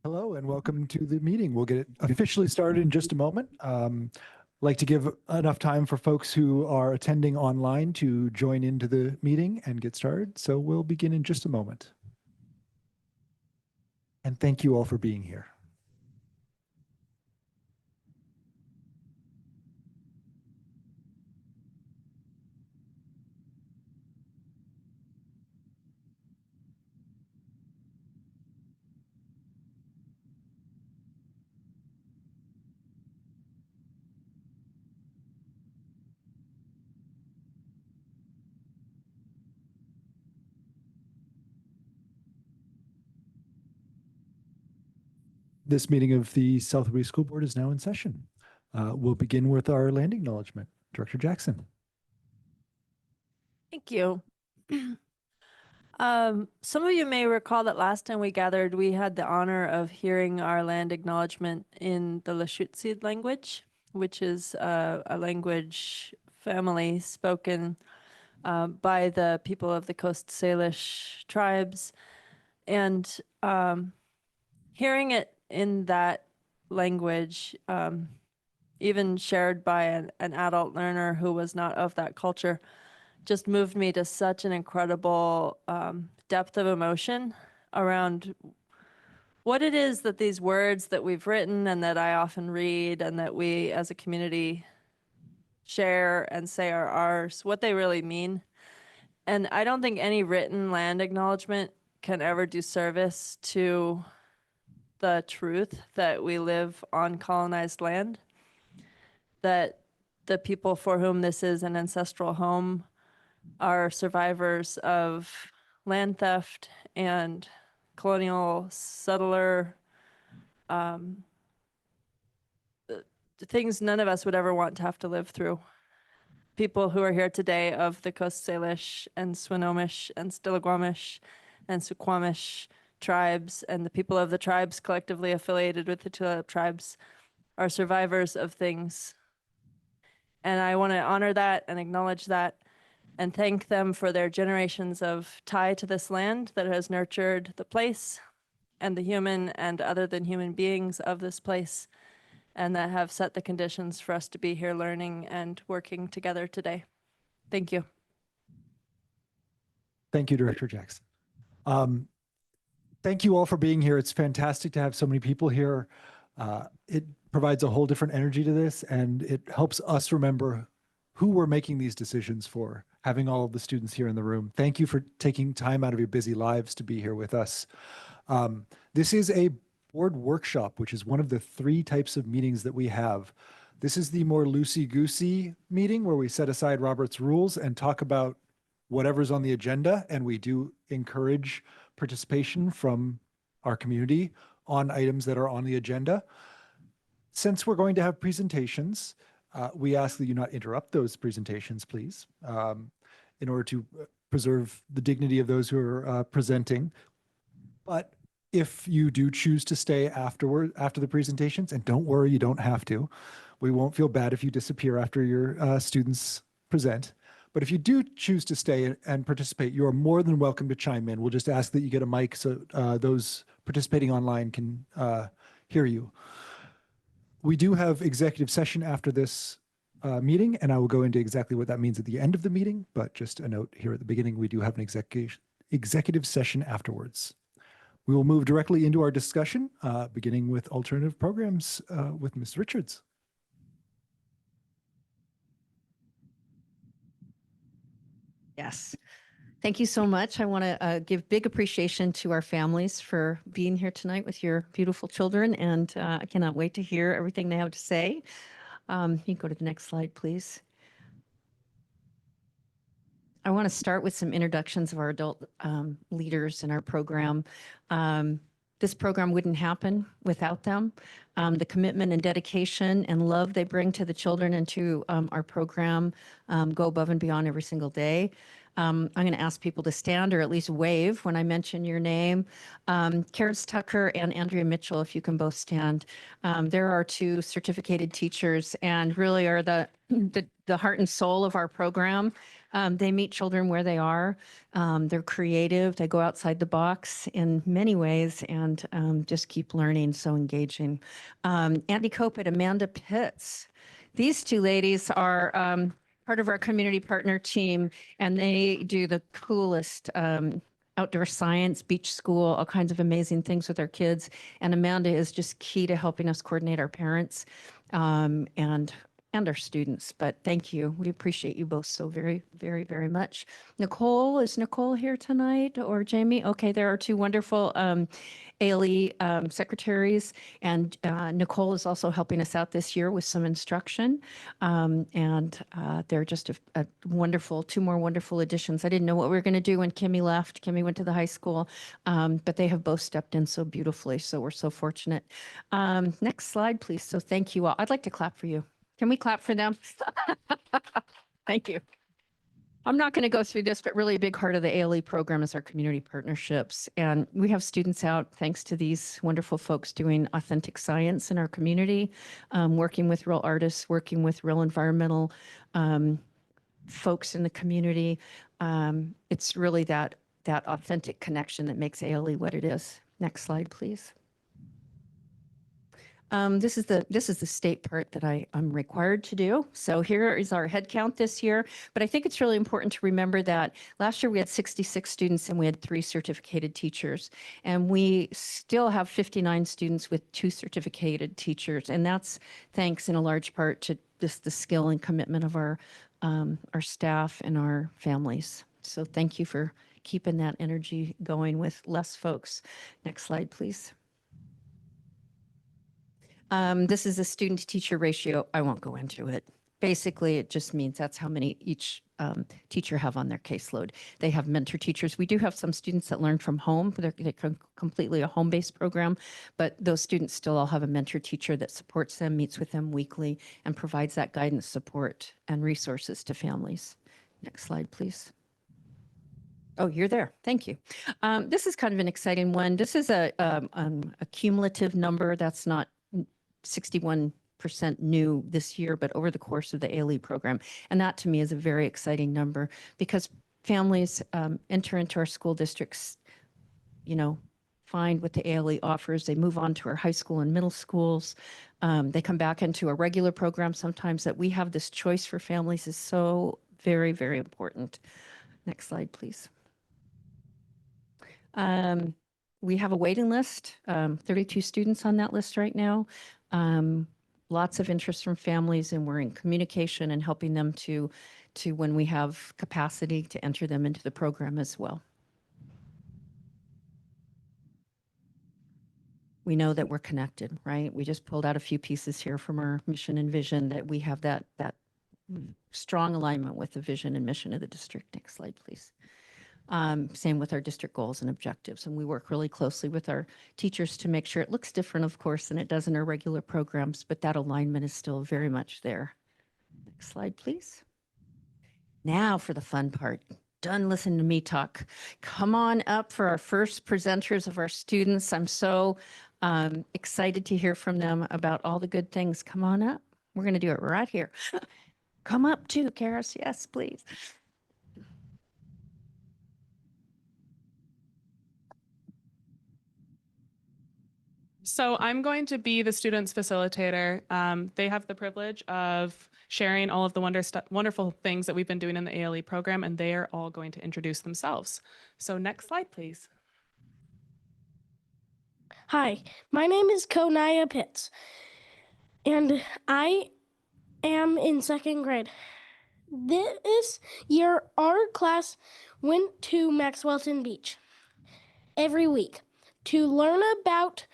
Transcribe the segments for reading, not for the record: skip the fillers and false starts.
Hello and welcome to the meeting. We'll get it officially started in just a moment. Like to give enough time for folks who are attending online to join into the meeting and get started. So we'll begin in just a moment. And thank you all for being here. This meeting of the South Louis School Board is now in session. We'll begin with our land acknowledgement. Director Jackson. Thank you. Some of you may recall that last time we gathered, we had the honor of hearing our land acknowledgement in the Lushootseed language, which is a language family spoken by the people of the Coast Salish tribes. And hearing it in that language, even shared by an adult learner who was not of that culture, just moved me to such an incredible depth of emotion around what it is that these words that we've written and that I often read and that we as a community share and say are ours, what they really mean. And I don't think any written land acknowledgement can ever do service to the truth that we live on colonized land, that the people for whom this is an ancestral home are survivors of land theft and colonial settler things none of us would ever want to have to live through. People who are here today of the Coast Salish and Swinomish and Stillaguamish and Suquamish tribes and the people of the tribes collectively affiliated with the Tulalip tribes are survivors of things. And I want to honor that and acknowledge that and thank them for their generations of tie to this land that has nurtured the place and the human and other than human beings of this place, and that have set the conditions for us to be here learning and working together today. Thank you. Thank you, Director Jackson. Thank you all for being here. It's fantastic to have so many people here. It provides a whole different energy to this, and it helps us remember who we're making these decisions for, having all of the students here in the room. Thank you for taking time out of your busy lives to be here with us. This is a board workshop, which is one of the 3 types of meetings that we have. This is the more loosey-goosey meeting where we set aside Robert's rules and talk about whatever's on the agenda, and we do encourage participation from our community on items that are on the agenda. Since we're going to have presentations, we ask that you not interrupt those presentations, please, in order to preserve the dignity of those who are presenting. But if you do choose to stay after the presentations, and don't worry, you don't have to. We won't feel bad if you disappear after your students present. But if you do choose to stay and participate, you are more than welcome to chime in. We'll just ask that you get a mic so those participating online can hear you. We do have executive session after this meeting, and I will go into exactly what that means at the end of the meeting. But just a note here at the beginning, we do have an executive session afterwards. We will move directly into our discussion, beginning with alternative programs with Ms. Richards. Yes. Thank you so much. I want to give big appreciation to our families for being here tonight with your beautiful children, and I cannot wait to hear everything they have to say. You can go to the next slide, please. I want to start with some introductions of our adult leaders in our program. This program wouldn't happen without them. The commitment and dedication and love they bring to the children and to our program go above and beyond every single day. I'm going to ask people to stand or at least wave when I mention your name. Karis Tucker and Andrea Mitchell, if you can both stand. There are two certificated teachers and really are the heart and soul of our program. They meet children where they are. They're creative. They go outside the box in many ways and just keep learning. So engaging. Andy Cope and Amanda Pitts. These two ladies are part of our community partner team, and they do the coolest outdoor science, beach school, all kinds of amazing things with our kids. And Amanda is just key to helping us coordinate our parents and our students. But thank you. We appreciate you both so very, very, very much. Nicole, is Nicole here tonight or Jamie? Okay, there are two wonderful ALE secretaries, and Nicole is also helping us out this year with some instruction. They're just a wonderful, two more wonderful additions. I didn't know what we were going to do when Kimmy left. Kimmy went to the high school, but they have both stepped in so beautifully. So we're so fortunate. Next slide, please. So thank you all. I'd like to clap for you. Can we clap for them? Thank you. I'm not going to go through this, but really a big part of the ALE program is our community partnerships. And we have students out, thanks to these wonderful folks, doing authentic science in our community, working with real artists, working with real environmental folks in the community. It's really that authentic connection that makes ALE what it is. Next slide, please. This is the state part that I'm required to do. So here is our head count this year. But I think it's really important to remember that last year we had 66 students and we had 3 certificated teachers. And we still have 59 students with 2 certificated teachers. And that's thanks in a large part to just the skill and commitment of our staff and our families. So thank you for keeping that energy going with less folks. Next slide, please. This is a student to teacher ratio. I won't go into it. Basically, it just means that's how many each teacher have on their caseload. They have mentor teachers. We do have some students that learn from home. They're completely a home-based program, but those students still all have a mentor teacher that supports them, meets with them weekly, and provides that guidance, support, and resources to families. Next slide, please. Oh, you're there. Thank you. This is kind of an exciting one. This is a cumulative number. That's not 61% new this year, but over the course of the ALE program. And that to me is a very exciting number because families enter into our school districts, find what the ALE offers. They move on to our high school and middle schools. They come back into a regular program. Sometimes that we have this choice for families is so very, very important. Next slide, please. We have a waiting list, 32 students on that list right now. Lots of interest from families, and we're in communication and helping them to when we have capacity to enter them into the program as well. We know that we're connected, right? We just pulled out a few pieces here from our mission and vision that we have that strong alignment with the vision and mission of the district. Next slide, please. Same with our district goals and objectives. And we work really closely with our teachers to make sure it looks different, of course, than it does in our regular programs, but that alignment is still very much there. Next slide, please. Now for the fun part. Done listening to me talk. Come on up for our first presenters of our students. I'm so excited to hear from them about all the good things. Come on up. We're going to do it right here. Come up too, Karis. Yes, please. So I'm going to be the students facilitator. They have the privilege of sharing all of the wonderful things that we've been doing in the ALE program, and they are all going to introduce themselves. So next slide, please. Hi, my name is Konaya Pitts, and I am in 2nd grade. This year, our class went to Maxwellton Beach every week to learn about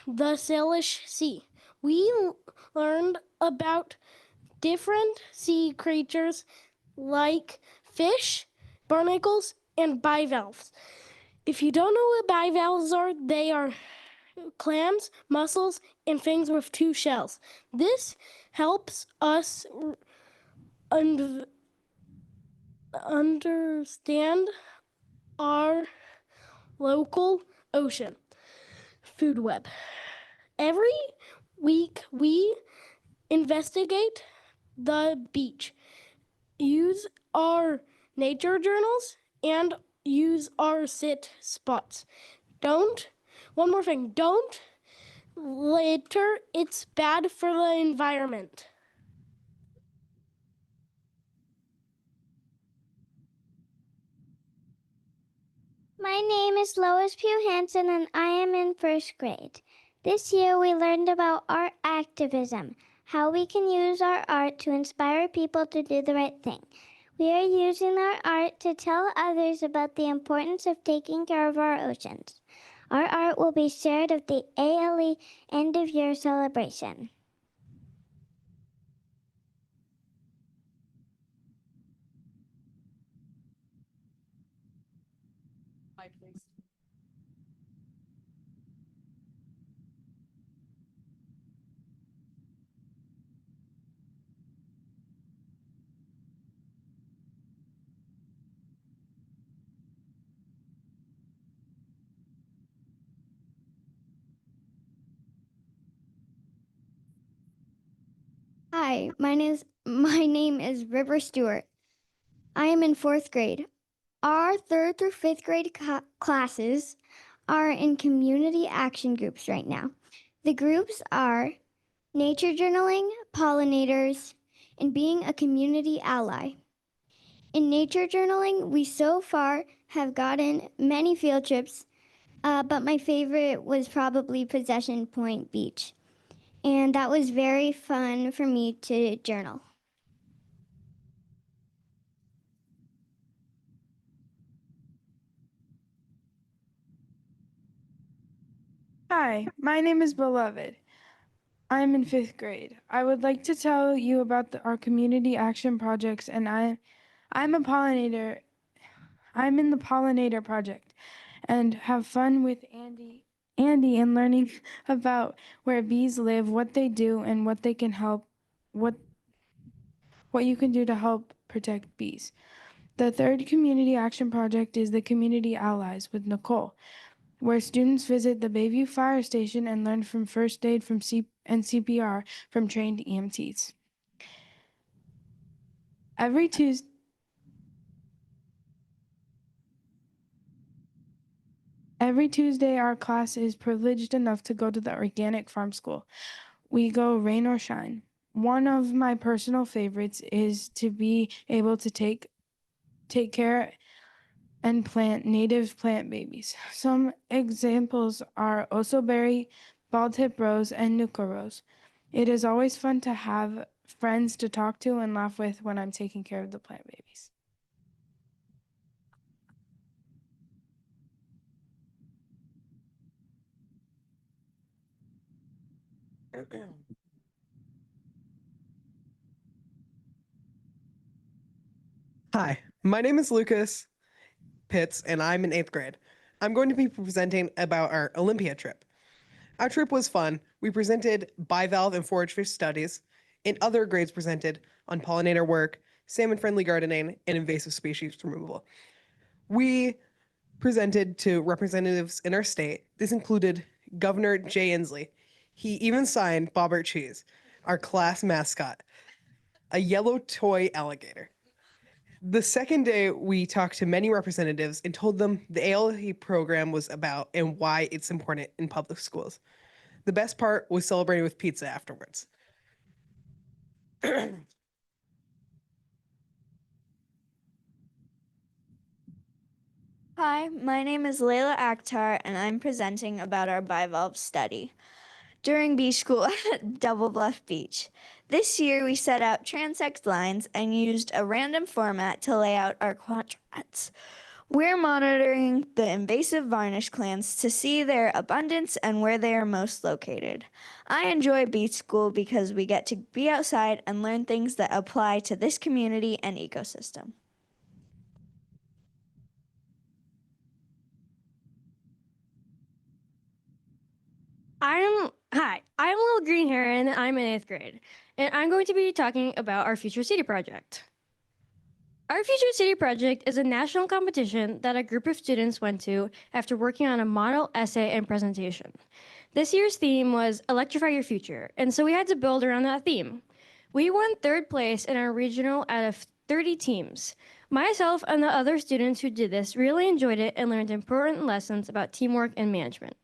the Salish Sea. We learned about different sea creatures like fish, barnacles, and bivalves. If you don't know what bivalves are, they are clams, mussels, and things with 2 shells. This helps us understand our local ocean food web. Every week we investigate the beach, use our nature journals, and use our sit spots. One more thing, don't litter, it's bad for the environment. My name is Lois Pugh Hansen and I am in first grade. This year we learned about art activism, how we can use our art to inspire people to do the right thing. We are using our art to tell others about the importance of taking care of our oceans. Our art will be shared at the ALE end of year celebration. Hi, my name is River Stewart. I am in fourth grade. Our third through fifth grade classes are in community action groups right now. The groups are nature journaling, pollinators, and being a community ally. In nature journaling, we so far have gotten many field trips, but my favorite was probably Possession Point Beach. And that was very fun for me to journal. Hi, my name is Beloved. I'm in fifth grade. I would like to tell you about our community action projects, and I'm a pollinator. I'm in the pollinator project, and have fun with Andy, and learning about where bees live, what they do, and what they can help, what you can do to help protect bees. The third community action project is the Community Allies with Nicole, where students visit the Bayview Fire Station and learn from first aid and CPR from trained EMTs. Every Tuesday, our class is privileged enough to go to the organic farm school. We go rain or shine. One of my personal favorites is to be able to take care and plant native plant babies. Some examples are osoberry, bald-tip rose, and nuka rose. It is always fun to have friends to talk to and laugh with when I'm taking care of the plant babies. Hi, my name is Lucas Pitts, and I'm in eighth grade. I'm going to be presenting about our Olympia trip. Our trip was fun. We presented bivalve and forage fish studies, and other grades presented on pollinator work, salmon-friendly gardening, and invasive species removal. We presented to representatives in our state. This included Governor Jay Inslee. He even signed Bobbert Cheese, our class mascot, a yellow toy alligator. The second day, we talked to many representatives and told them the ALE program was about and why it's important in public schools. The best part was celebrating with pizza afterwards. Hi, my name is Layla Akhtar, and I'm presenting about our bivalve study during beach school at Double Bluff Beach. This year, we set out transect lines and used a random format to lay out our quadrants. We're monitoring the invasive varnish clams to see their abundance and where they are most located. I enjoy beach school because we get to be outside and learn things that apply to this community and ecosystem. Hi, I'm Little Green Heron. I'm in eighth grade, and I'm going to be talking about our Future City project. Our Future City project is a national competition that a group of students went to after working on a model essay and presentation. This year's theme was Electrify Your Future, and so we had to build around that theme. We won third place in our regional out of 30 teams. Myself and the other students who did this really enjoyed it and learned important lessons about teamwork and management.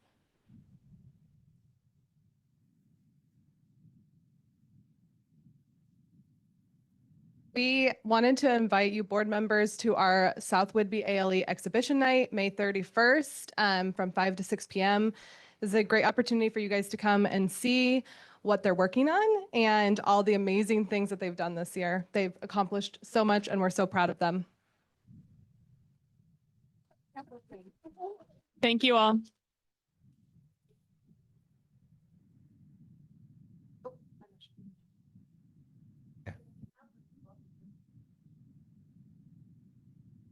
We wanted to invite you board members to our South Whidbey ALE exhibition night, May 31st, from 5 to 6 p.m. This is a great opportunity for you guys to come and see what they're working on and all the amazing things that they've done this year. They've accomplished so much and we're so proud of them. Thank you all.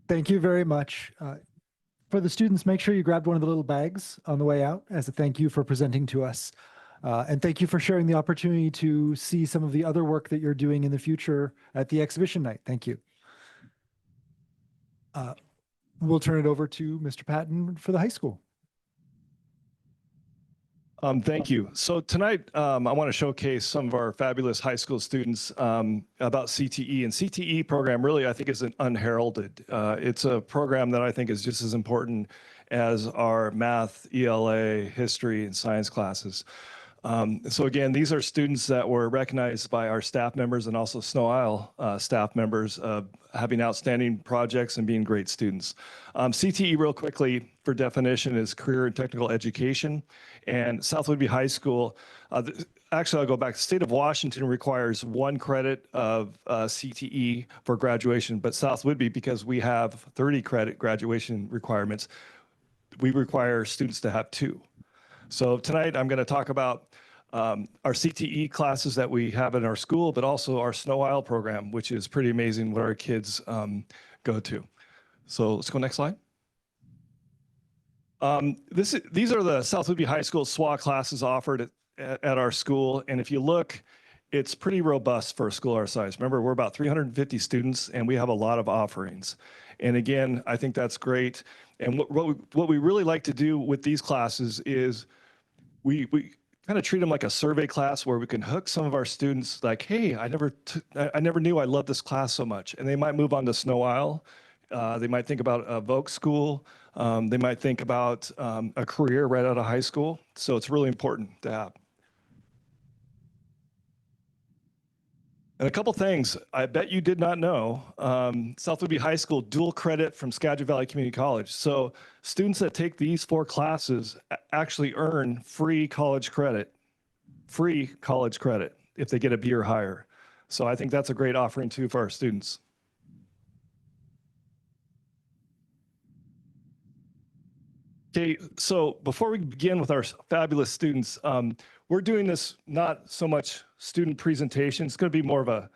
Thank you very much. For the students, make sure you grabbed one of the little bags on the way out as a thank you for presenting to us. And thank you for sharing the opportunity to see some of the other work that you're doing in the future at the exhibition night. Thank you. We'll turn it over to Mr. Patton for the high school. Thank you. So tonight, I want to showcase some of our fabulous high school students about CTE. And CTE program really, I think, is an unheralded. It's a program that I think is just as important as our math, ELA, history, and science classes. So again, these are students that were recognized by our staff members and also Snow Isle staff members having outstanding projects and being great students. CTE, real quickly, for definition, is career and technical education. And South Whidbey High School, actually, I'll go back. The state of Washington requires 1 credit of CTE for graduation, but South Whidbey, because we have 30 credit graduation requirements, we require students to have 2. So tonight I'm going to talk about our CTE classes that we have in our school, but also our Snow Isle program, which is pretty amazing what our kids go to. So let's go next slide. These are the South Whidbey High School SWA classes offered at our school. And if you look, it's pretty robust for a school our size. Remember, we're about 350 students and we have a lot of offerings. And again, I think that's great. And what we really like to do with these classes is we kind of treat them like a survey class where we can hook some of our students like, hey, I never knew I loved this class so much. And they might move on to Snow Isle. They might think about a Voc school. They might think about a career right out of high school. So it's really important to have. And a couple things I bet you did not know, South Whidbey High School dual credit from Skagit Valley Community College. So students that take these 4 classes actually earn free college credit if they get a B or higher. So I think that's a great offering too for our students. Okay, so before we begin with our fabulous students, we're doing this not so much student presentation. It's going to be more of a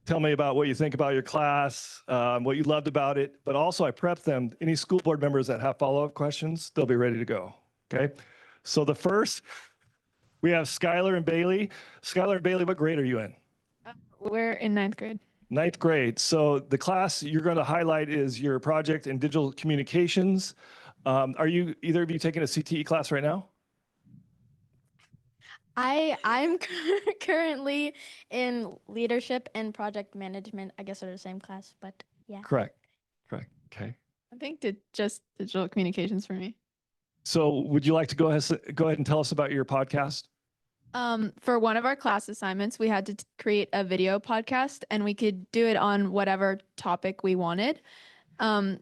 tell me about what you think about your class, what you loved about it, but also I prepped them. Any school board members that have follow-up questions, they'll be ready to go, okay? So the first, we have Skylar and Bailey. Skylar and Bailey, what grade are you in? We're in 9th grade. 9th grade. So the class you're going to highlight is your project in digital communications. Are you, either of you, taking a CTE class right now? I'm currently in leadership and project management. I guess they're the same class, but yeah. Correct. Okay. I think just digital communications for me. So would you like to go ahead and tell us about your podcast? For one of our class assignments, we had to create a video podcast and we could do it on whatever topic we wanted.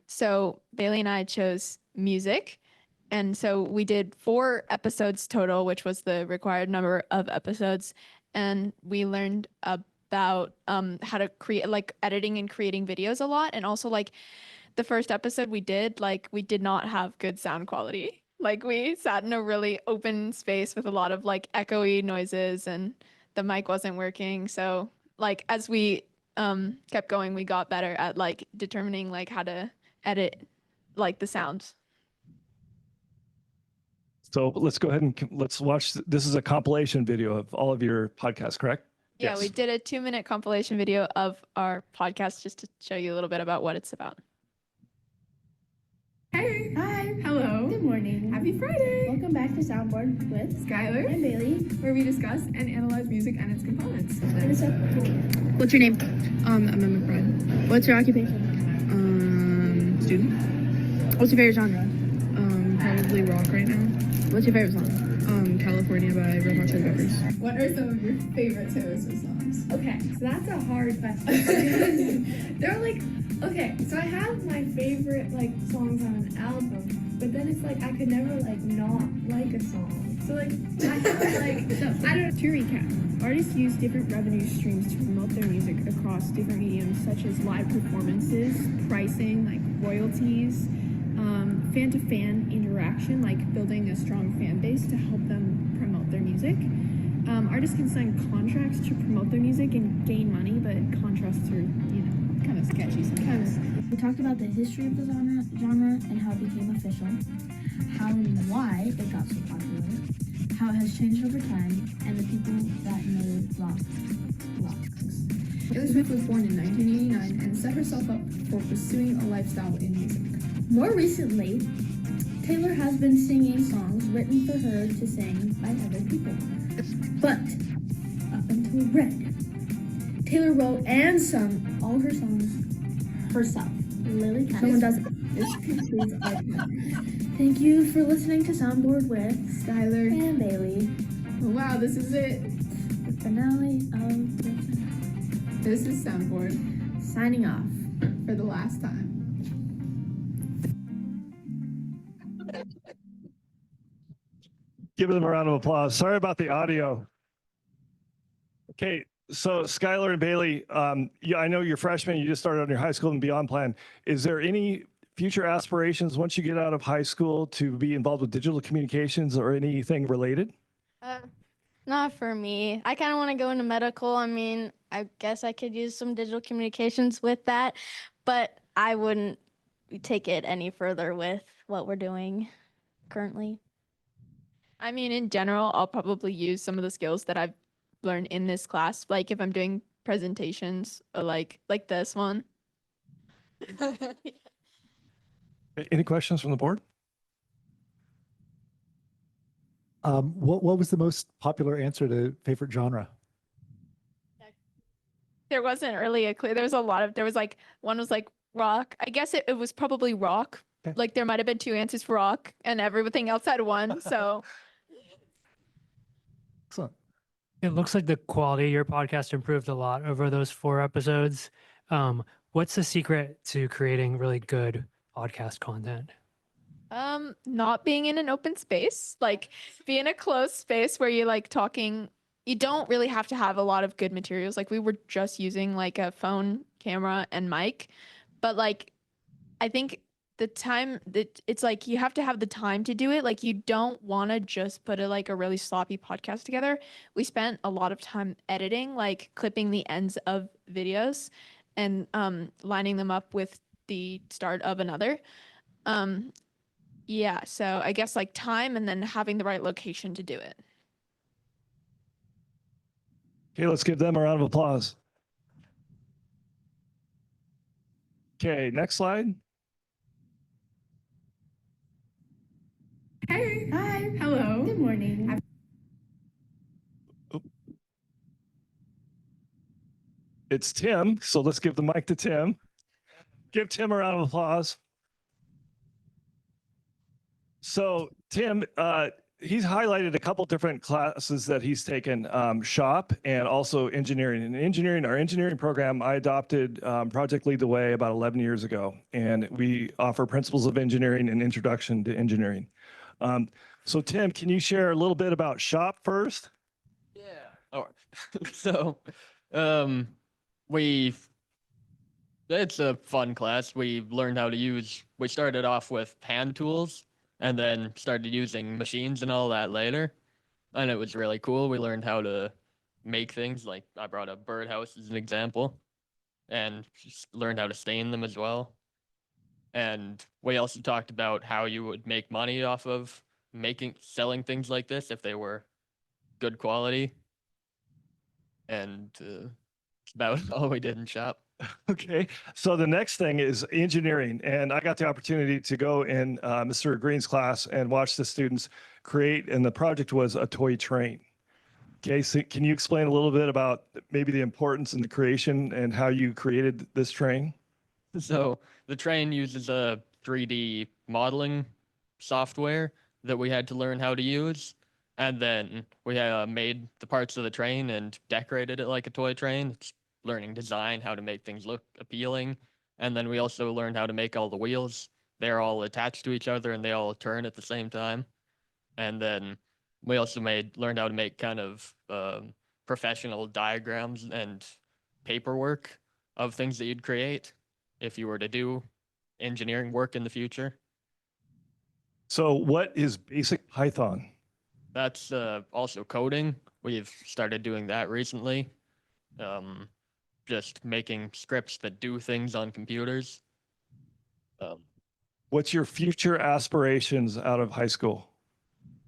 So Bailey and I chose music. And so we did 4 episodes total, which was the required number of episodes. And we learned about how to create, like, editing and creating videos a lot. And also, like, the first episode we did not have good sound quality. Like, we sat in a really open space with a lot of, like, echoey noises and the mic wasn't working. So, like, as we kept going, we got better at, like, determining, like, how to edit, like, the sounds. So let's go ahead and let's watch. This is a compilation video of all of your podcasts, correct? Yeah, we Yes. did a 2-minute compilation video of our podcast just to show you a little bit about what it's about. Hey. Hi. Hello. Good morning. Happy Friday. Welcome back to Soundboard with Skylar and Bailey, where we discuss and analyze music and its components. What's your name? I'm Emma McBride. What's your occupation? Student. What's your favorite genre? Probably rock right now. What's your favorite song? California by Red Hot Chili Peppers. What are some of your favorite Taylor Swift songs? Okay, so that's a hard question. They're like, okay, so I have my favorite like songs on an album, but then it's like I could never like not like a song. So like I have like I don't. To recap, artists use different revenue streams to promote their music across different mediums such as live performances, pricing, like royalties, fan-to-fan interaction, like building a strong fan base to help them promote their music. Artists can sign contracts to promote their music and gain money, but contracts are, kind of sketchy sometimes. We talked about the history of the genre and how it became official, how and why it got so popular, how it has changed over time, and the people that made rocks. Taylor Swift was born in 1989 and set herself up for pursuing a lifestyle in music. More recently, Taylor has been singing songs written for her to sing by other people. But up until Red, Taylor wrote and sung all her songs herself. Lily Cass. No one does it. This concludes our podcast. Thank you for listening to Soundboard with Skylar and Bailey. Oh, wow, this is it. The finale of the finale. This is Soundboard signing off for the last time. Give them a round of applause. Sorry about the audio. Okay, so Skylar and Bailey, yeah, I know you're freshmen. You just started on your high school and beyond plan. Is there any future aspirations once you get out of high school to be involved with digital communications or anything related? Not for me. I kind of want to go into medical. I mean, I guess I could use some digital communications with that, but I wouldn't take it any further with what we're doing currently. I mean, in general, I'll probably use some of the skills that I've learned in this class, like if I'm doing presentations or like this one. Any questions from the board? What was the most popular answer to favorite genre? There wasn't really a clear, there was like, one was like rock. I guess it was probably rock. Okay. Like there might have been 2 answers for rock and everything else had one. So Excellent. It looks like the quality of your podcast improved a lot over those 4 episodes. What's the secret to creating really good podcast content? not being in an open space, like be in a closed space where you're like talking. You don't really have to have a lot of good materials. Like we were just using like a phone camera and mic, but like I think the time that it's like you have to have the time to do it. Like you don't want to just put a really sloppy podcast together. We spent a lot of time editing, like clipping the ends of videos and lining them up with the start of another. Yeah, so I guess like time and then having the right location to do it. Okay, let's give them a round of applause. Okay, next slide. Hey. Hi. Hello. Good morning. It's Tim, so let's give the mic to Tim. Give Tim a round of applause. So Tim, he's highlighted a couple different classes that he's taken, shop and also engineering. In engineering, our engineering program, I adopted Project Lead the Way about 11 years ago, and we offer principles of engineering and introduction to engineering. So Tim, can you share a little bit about shop first? Yeah. All right. So, it's a fun class. We learned how to we started off with hand tools and then started using machines and all that later. And it was really cool. We learned how to make things. Like I brought a birdhouse as an example and just learned how to stain them as well. And we also talked about how you would make money off of selling things like this if they were good quality. and it's about all we did in shop. Okay, so the next thing is engineering, and I got the opportunity to go in Mr. Green's class and watch the students create, and the project was a toy train. Okay, so can you explain a little bit about maybe the importance in the creation and how you created this train? So the train uses a 3D modeling software that we had to learn how to use. And then we made the parts of the train and decorated it like a toy train. It's learning design, how to make things look appealing. And then we also learned how to make all the wheels. They're all attached to each other and they all turn at the same time. And then we also learned how to make kind of professional diagrams and paperwork of things that you'd create if you were to do engineering work in the future. So what is basic Python? That's also coding. We've started doing that recently. Just making scripts that do things on computers. What's your future aspirations out of high school?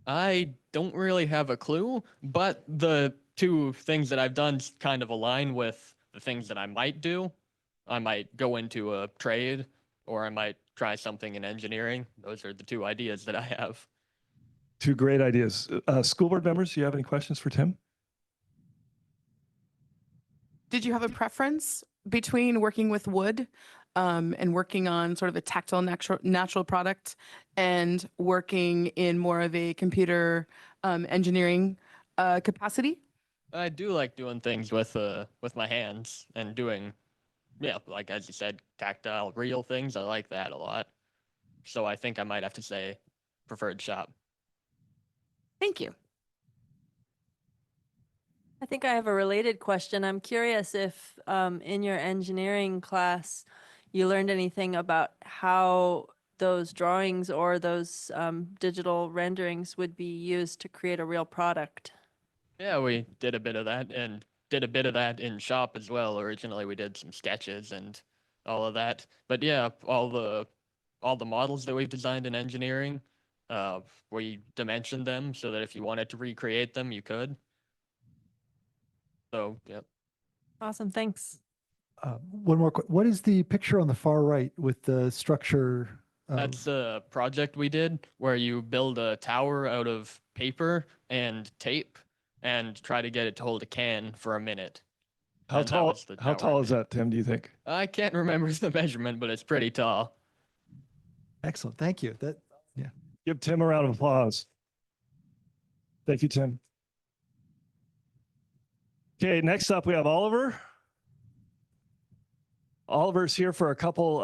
I don't really have a clue, but the two things that I've done kind of align with the things that I might do. I might go into a trade, or I might try something in engineering. Those are the two ideas that I have. Two great ideas. School board members, do you have any questions for Tim? Did you have a preference between working with wood and working on sort of a tactile natural product and working in more of a computer engineering capacity? I do like doing things with my hands and doing, yeah, like as you said, tactile, real things. I like that a lot. So I think I might have to say preferred shop. Thank you. I think I have a related question. I'm curious if in your engineering class, you learned anything about how those drawings or those digital renderings would be used to create a real product. Yeah, we did a bit of that and did a bit of that in shop as well. Originally, we did some sketches and all of that. But yeah, all the models that we've designed in engineering, we dimensioned them so that if you wanted to recreate them, you could. So, yep. Awesome, thanks. One more. What is the picture on the far right with the structure? That's a project we did where you build a tower out of paper and tape and try to get it to hold a can for a minute. How tall is that, Tim, do you think? I can't remember the measurement, but it's pretty tall. Excellent. Thank you. Yeah. Give Tim a round of applause. Thank you, Tim. Okay, next up we have Oliver. Oliver's here for a couple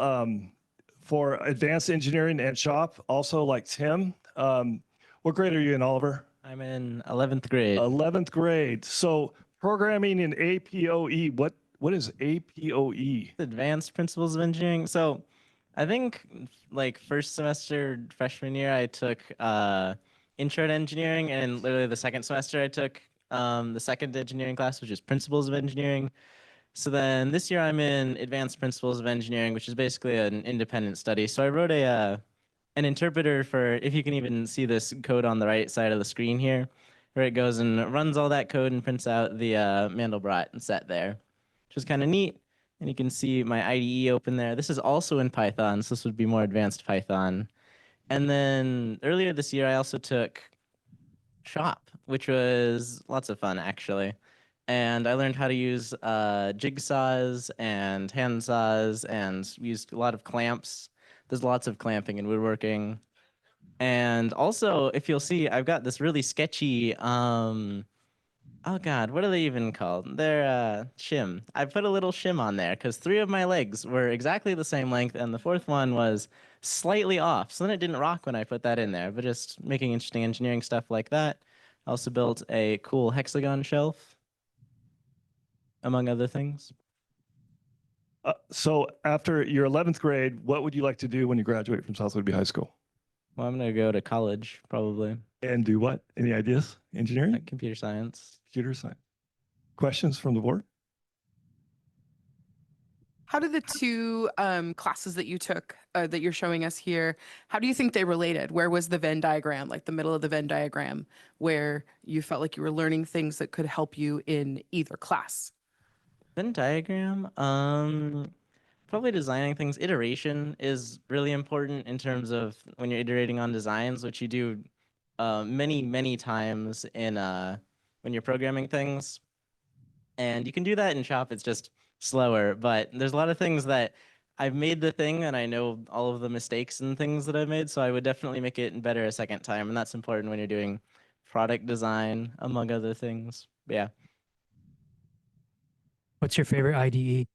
for advanced engineering and shop, also like Tim. What grade are you in, Oliver? I'm in 11th grade. 11th grade. So programming in APOE, what is APOE? Advanced Principles of Engineering. So I think like first semester freshman year, I took intro to engineering, and literally the second semester I took the second engineering class, which is Principles of Engineering. So then this year I'm in Advanced Principles of Engineering, which is basically an independent study. So I wrote an interpreter for, if you can even see this code on the right side of the screen here, where it goes and runs all that code and prints out the Mandelbrot set there, which is kind of neat. And you can see my IDE open there. This is also in Python, so this would be more advanced Python. And then earlier this year, I also took shop, which was lots of fun, actually. And I learned how to use jigsaws and handsaws and used a lot of clamps. There's lots of clamping and woodworking. And also, if you'll see, I've got this really sketchy, oh God, what are they even called? They're shim. I put a little shim on there because 3 of my legs were exactly the same length and the 4th one was slightly off. So then it didn't rock when I put that in there, but just making interesting engineering stuff like that. I also built a cool hexagon shelf, among other things. So after your 11th grade, what would you like to do when you graduate from South Whidbey High School? Well, I'm going to go to college, probably. And do what? Any ideas? Engineering? Computer science. Computer science. Questions from the board? How do the two classes that you took that you're showing us here, how do you think they related? Where was the Venn diagram, like the middle of the Venn diagram, where you felt like you were learning things that could help you in either class? Venn diagram, probably designing things. Iteration is really important in terms of when you're iterating on designs, which you do many times in when you're programming things. And you can do that in Shop, it's just slower, but there's a lot of things that I've made the thing and I know all of the mistakes and things that I've made, so I would definitely make it better a second time, and that's important when you're doing product design, among other things. But yeah. What's your favorite IDE?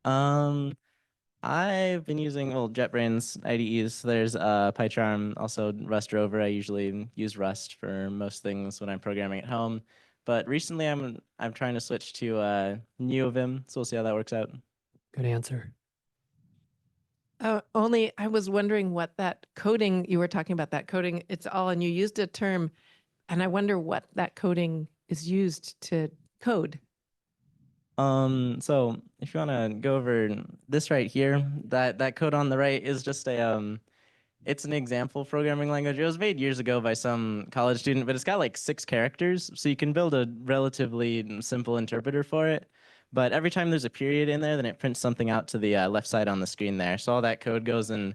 I've been using, well, JetBrains IDEs. There's PyCharm, also Rust Rover. I usually use Rust for most things when I'm programming at home. But recently I'm trying to switch to NeoVim, so we'll see how that works out. Good answer. Only I was wondering what that coding, you were talking about that coding, it's all, and you used a term, and I wonder what that coding is used to code. So if you want to go over this right here, that code on the right is just a it's an example programming language. It was made years ago by some college student, but it's got like 6 characters, so you can build a relatively simple interpreter for it. But every time there's a period in there, then it prints something out to the left side on the screen there. So all that code goes and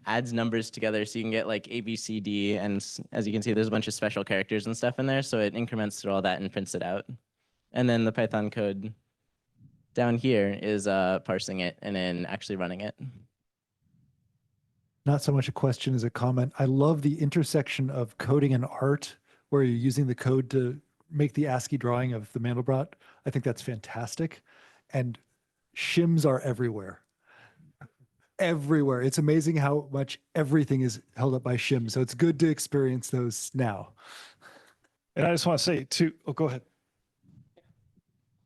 adds numbers together, so you can get like A, B, C, D, and as you can see, there's a bunch of special characters and stuff in there, so it increments through all that and prints it out. And then the Python code down here is parsing it and then actually running it. Not so much a question as a comment. I love the intersection of coding and art, where you're using the code to make the ASCII drawing of the Mandelbrot. I think that's fantastic. And shims are everywhere. Everywhere. It's amazing how much everything is held up by shims. So it's good to experience those now. And I just want to say too, oh, go ahead.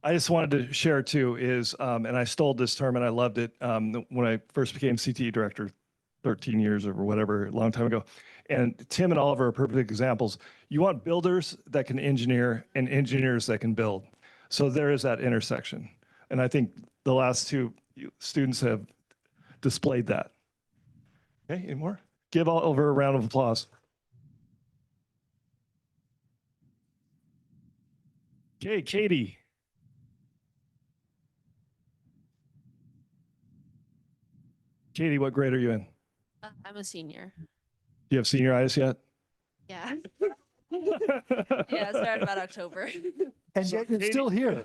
I just wanted to share too is, and I stole this term and I loved it when I first became CTE director 13 years or whatever, a long time ago. And Tim and Oliver are perfect examples. You want builders that can engineer and engineers that can build. So there is that intersection. And I think the last 2 students have displayed that. Okay, any more? Give Oliver a round of applause. Okay, Katie. Katie, what grade are you in? I'm a senior. Do you have senioritis yet? Yeah. Yeah, it started about October. And yet you're still here.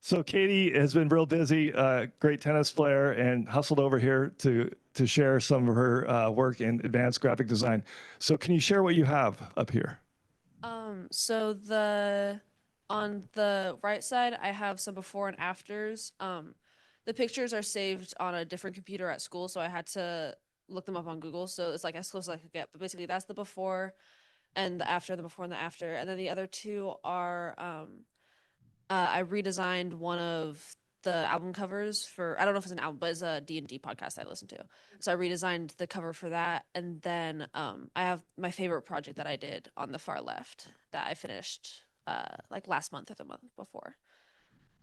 So Katie has been real busy, great tennis player, and hustled over here to share some of her work in advanced graphic design. So can you share what you have up here? So on the right side, I have some before and afters. The pictures are saved on a different computer at school, so I had to look them up on Google. So it's like as close as I could get. But basically, that's the before and the after, the before and the after. And then the other 2 are I redesigned one of the album covers for, I don't know if it's an album, but it's a D&D podcast I listen to. So I redesigned the cover for that. And then I have my favorite project that I did on the far left that I finished like last month or the month before.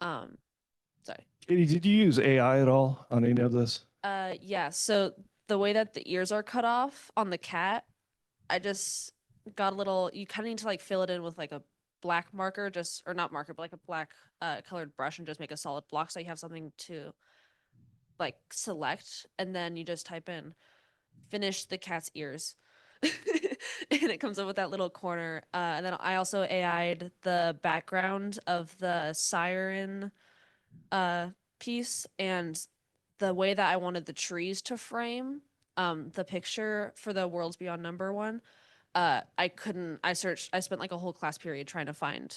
Sorry. Katie, did you use AI at all on any of this? Yeah, so the way that the ears are cut off on the cat, I just got a little, you kind of need to like fill it in with like a black marker, just, or not marker, but like a black colored brush, and just make a solid block so you have something to like select. And then you just type in finish the cat's ears. And it comes up with that little corner. And then I also AI'd the background of the siren piece, and the way that I wanted the trees to frame the picture for the Worlds Beyond Number one. I spent like a whole class period trying to find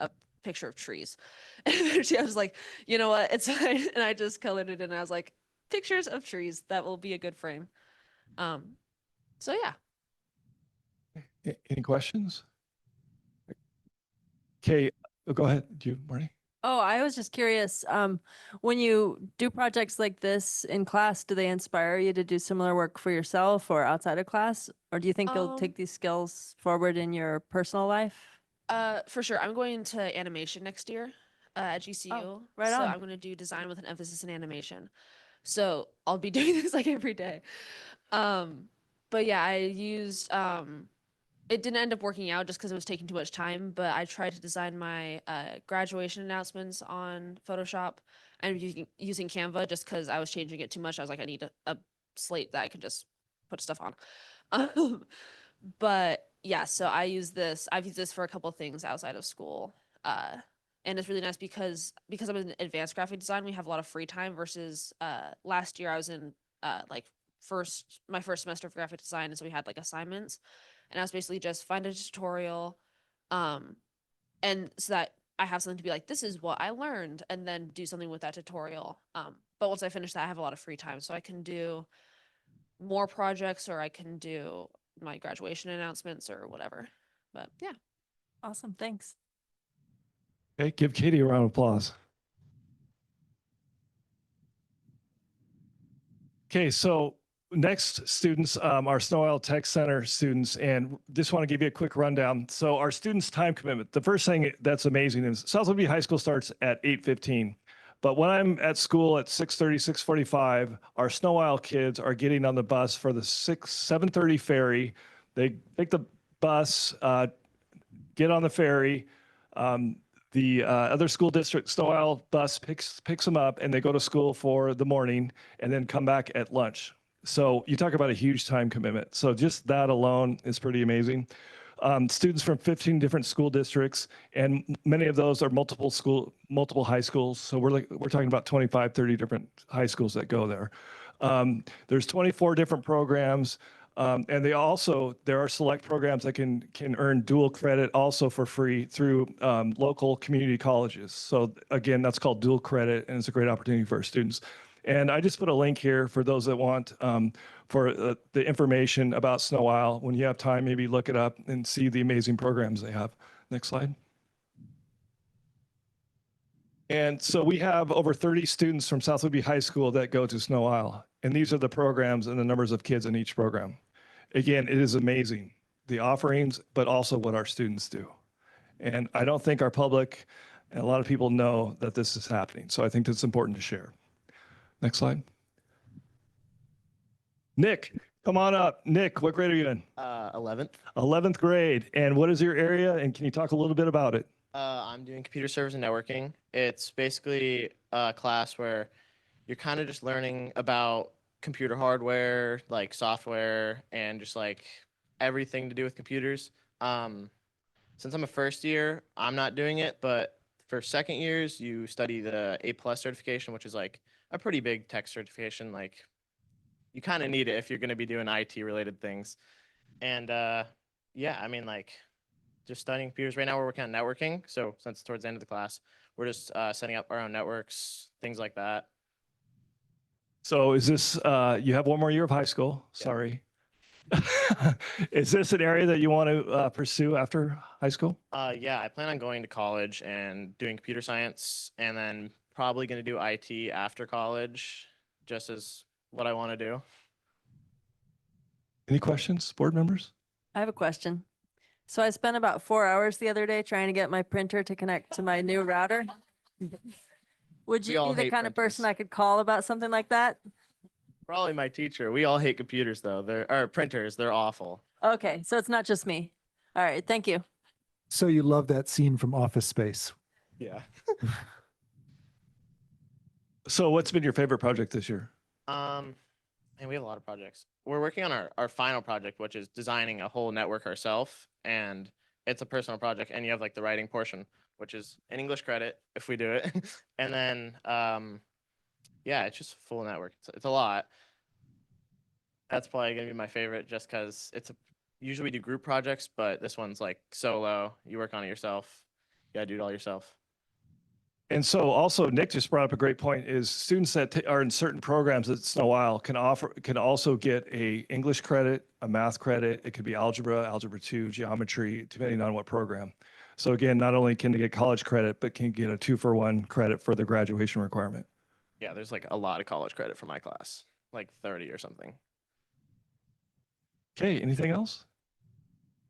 a picture of trees. And I was like, you know what, it's fine. And I just colored it in, and I was like, pictures of trees, that will be a good frame. So yeah. Any questions? Okay, go ahead. Do you, Marty? Oh, I was just curious, when you do projects like this in class, do they inspire you to do similar work for yourself or outside of class? Or do you think you'll take these skills forward in your personal life? For sure. I'm going to animation next year. at GCU. right so on. I'm going to do design with an emphasis in animation. So I'll be doing this like every day. But yeah, I used it didn't end up working out just because it was taking too much time, but I tried to design my graduation announcements on Photoshop and using Canva just because I was changing it too much. I was like, I need a slate that I could just put stuff on. But yeah, so I've used this for a couple of things outside of school. And it's really nice because I'm in advanced graphic design, we have a lot of free time versus last year I was in like my first semester of graphic design, and so we had like assignments, and I was basically just find a tutorial, and so that I have something to be like, this is what I learned, and then do something with that tutorial. But once I finish that, I have a lot of free time, so I can do more projects, or I can do my graduation announcements or whatever. But yeah. Awesome. Thanks. Okay, give Katie a round of applause. Okay, so next students are Snow Isle Tech Center students, and just want to give you a quick rundown. So our students' time commitment, the first thing that's amazing is South Liberty High School starts at 8:15. But when I'm at school at 6:30, 6:45, our Snow Isle kids are getting on the bus for the 7:30 ferry. They take the bus, get on the ferry. The other school district, Snow Isle bus picks them up, and they go to school for the morning and then come back at lunch. So you talk about a huge time commitment. So just that alone is pretty amazing. Students from 15 different school districts, and many of those are multiple high schools. So we're talking about 25, 30 different high schools that go there. There's 24 different programs. And there are select programs that can earn dual credit also for free through local community colleges. So again, that's called dual credit, and it's a great opportunity for our students. And I just put a link here for those that want for the information about Snow Isle. When you have time, maybe look it up and see the amazing programs they have. Next slide. And so we have over 30 students from South Liberty High School that go to Snow Isle. And these are the programs and the numbers of kids in each program. Again, it is amazing, the offerings, but also what our students do. And I don't think our public and a lot of people know that this is happening. So I think that's important to share. Next slide. Nick, come on up. Nick, what grade are you in? 11th. 11th grade. And what is your area? And can you talk a little bit about it? I'm doing computer service and networking. It's basically a class where you're kind of just learning about computer hardware, like software, and just like everything to do with computers. Since I'm a first year, I'm not doing it, but for second years, you study the A+ certification, which is like a pretty big tech certification. Like you kind of need it if you're going to be doing IT related things. And yeah, I mean, like just studying computers. Right now we're working on networking. So since it's towards the end of the class, we're just setting up our own networks, things like that. So is this, you have one more year of high school, sorry. Is this an area that you want to pursue after high school? Yeah, I plan on going to college and doing computer science, and then probably going to do IT after college, just as what I want to do. Any questions, board members? I have a question. So I spent about 4 hours the other day trying to get my printer to connect to my new router. Would We you all be the hate kind of person I could call about something like that? Probably my teacher. We all hate computers though. Or printers. They're awful. Okay, so it's not just me. All right, thank you. So you love that scene from Office Space. Yeah. So what's been your favorite project this year? And we have a lot of projects. We're working on our final project, which is designing a whole network ourselves. And it's a personal project, and you have like the writing portion, which is an English credit if we do it. And then, yeah, it's just a full network. It's a lot. That's probably gonna be my favorite, just because usually we do group projects, but this one's like solo. You work on it yourself. You gotta do it all yourself. And so also Nick just brought up a great point is students that are in certain programs at Snow Isle can also get a English credit, a math credit. It could be algebra, algebra 2, geometry, depending on what program. So again, not only can they get college credit, but can get a 2-for-1 credit for the graduation requirement. Yeah, there's like a lot of college credit for my class, like 30 or something. Okay, anything else?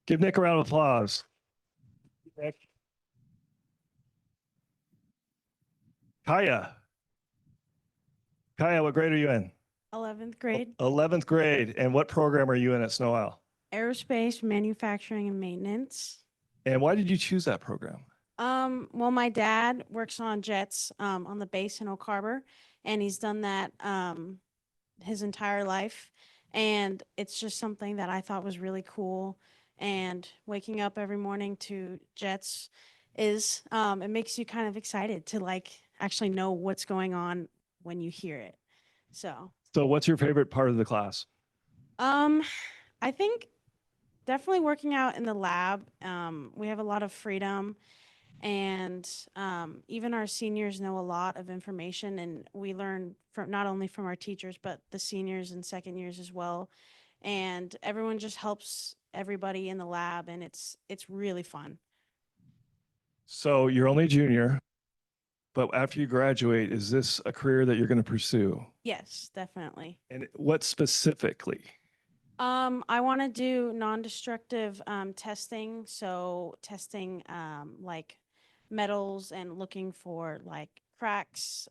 Give Nick a round of applause. Nick. Kaya. Kaya, what grade are you in? 11th grade, 11th grade. And what program are you in at Snow Isle? aerospace manufacturing and maintenance. And why did you choose that program? Well, my dad works on jets on the base in Oak Harbor, and he's done that his entire life. And it's just something that I thought was really cool. And waking up every morning to jets is it makes you kind of excited to like actually know what's going on when you hear it. So So what's your favorite part of the class? I think definitely working out in the lab. We have a lot of freedom, and even our seniors know a lot of information, and we learn from not only from our teachers but the seniors and second years as well. And everyone just helps everybody in the lab, and it's really fun. So you're only a junior, but after you graduate, is this a career that you're going to pursue? Yes, definitely. And what specifically? I want to do non-destructive testing, so testing like metals and looking for like cracks,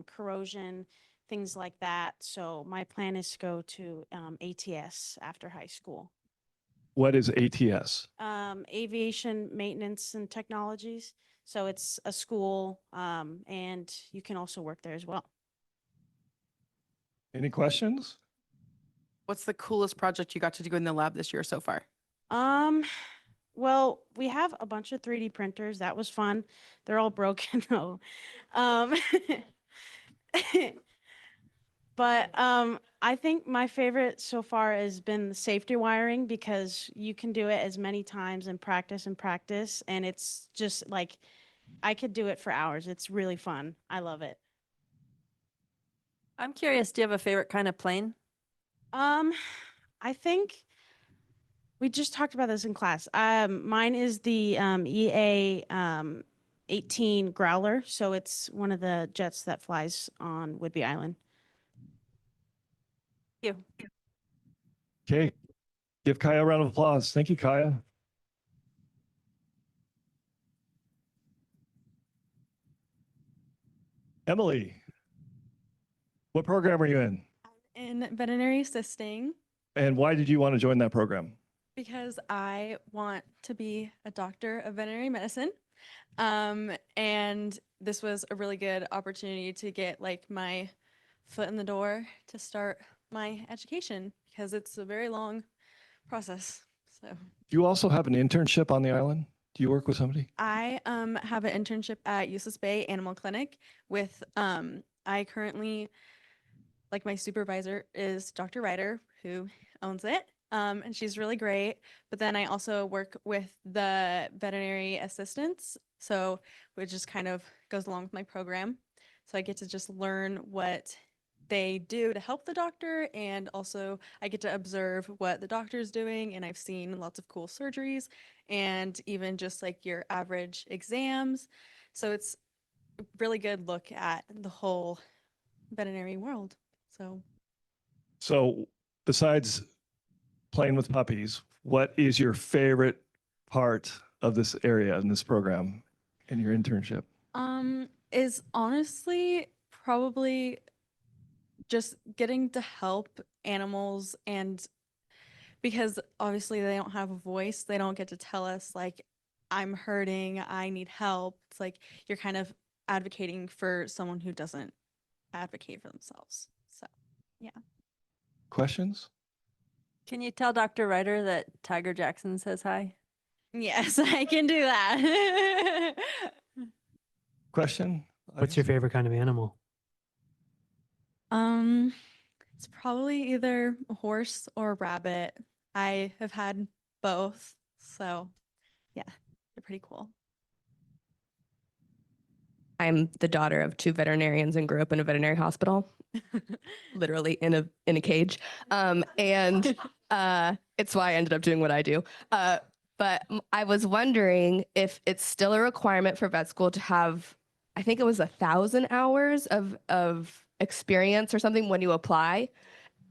corrosion, things like that. So my plan is to go to ATS after high school. What is ATS? Aviation maintenance and technologies. So it's a school, and you can also work there as well. Any questions? What's the coolest project you got to do in the lab this year so far? Well, we have a bunch of 3D printers. That was fun. They're all broken though. But I think my favorite so far has been the safety wiring, because you can do it as many times and practice, and it's just like I could do it for hours. It's really fun. I love it. I'm curious, do you have a favorite kind of plane? I think we just talked about this in class. Mine is the EA 18 Growler, so it's one of the jets that flies on Whidbey Island. Thank you. Okay. Give Kaya a round of applause. Thank you, Kaya. Emily, what program are you in? In veterinary assisting And why did you want to join that program? because I want to be a doctor of veterinary medicine. And this was a really good opportunity to get like my foot in the door to start my education because it's a very long process. So Do you also have an internship on the island? Do you work with somebody? I have an internship at Useless Bay Animal Clinic with I currently like my supervisor is Dr. Ryder, who owns it. And she's really great. But then I also work with the veterinary assistants. So it just kind of goes along with my program. So I get to just learn what they do to help the doctor. And also I get to observe what the doctor's doing. And I've seen lots of cool surgeries and even just like your average exams. So it's a really good look at the whole veterinary world. So besides playing with puppies, what is your favorite part of this area in this program in your internship? Is honestly probably just getting to help animals, and because obviously they don't have a voice, they don't get to tell us like I'm hurting, I need help. It's like you're kind of advocating for someone who doesn't advocate for themselves. So, yeah. Questions? Can you tell Dr. Ryder that Tiger Jackson says hi? Yes, I can do that. Question? What's your favorite kind of animal? It's probably either a horse or a rabbit. I have had both. So, yeah, they're pretty cool. I'm the daughter of two veterinarians and grew up in a veterinary hospital, literally in a cage. And it's why I ended up doing what I do. But I was wondering if it's still a requirement for vet school to have, I think it was 1,000 hours of experience or something when you apply.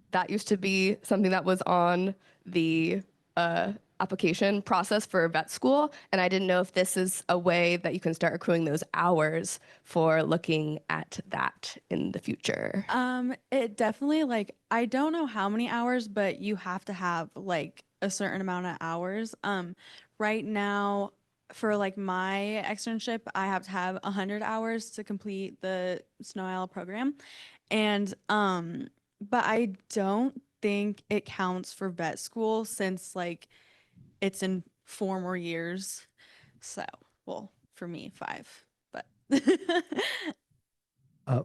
That used to be something that was on the application process for vet school. And I didn't know if this is a way that you can start accruing those hours for looking at that in the future. It definitely like I don't know how many hours, but you have to have like a certain amount of hours. Right now for like my externship, I have to have 100 hours to complete the Snow Owl program. And but I don't think it counts for vet school since like it's in 4 more years. So, well, for me, 5, but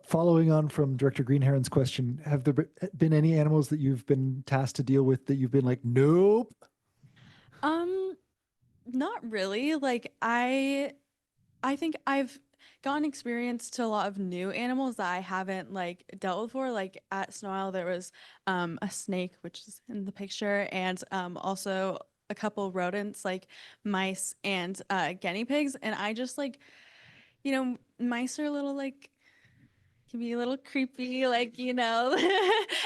Following on from Director Greenherron's question, have there been any animals that you've been tasked to deal with that you've been like, nope? not really. Like I think I've gotten experience to a lot of new animals that I haven't like dealt with before. Like at Snow Isle, there was a snake, which is in the picture, and also a couple rodents like mice and guinea pigs. And I just like, you know, mice are a little like can be a little creepy, like, you know,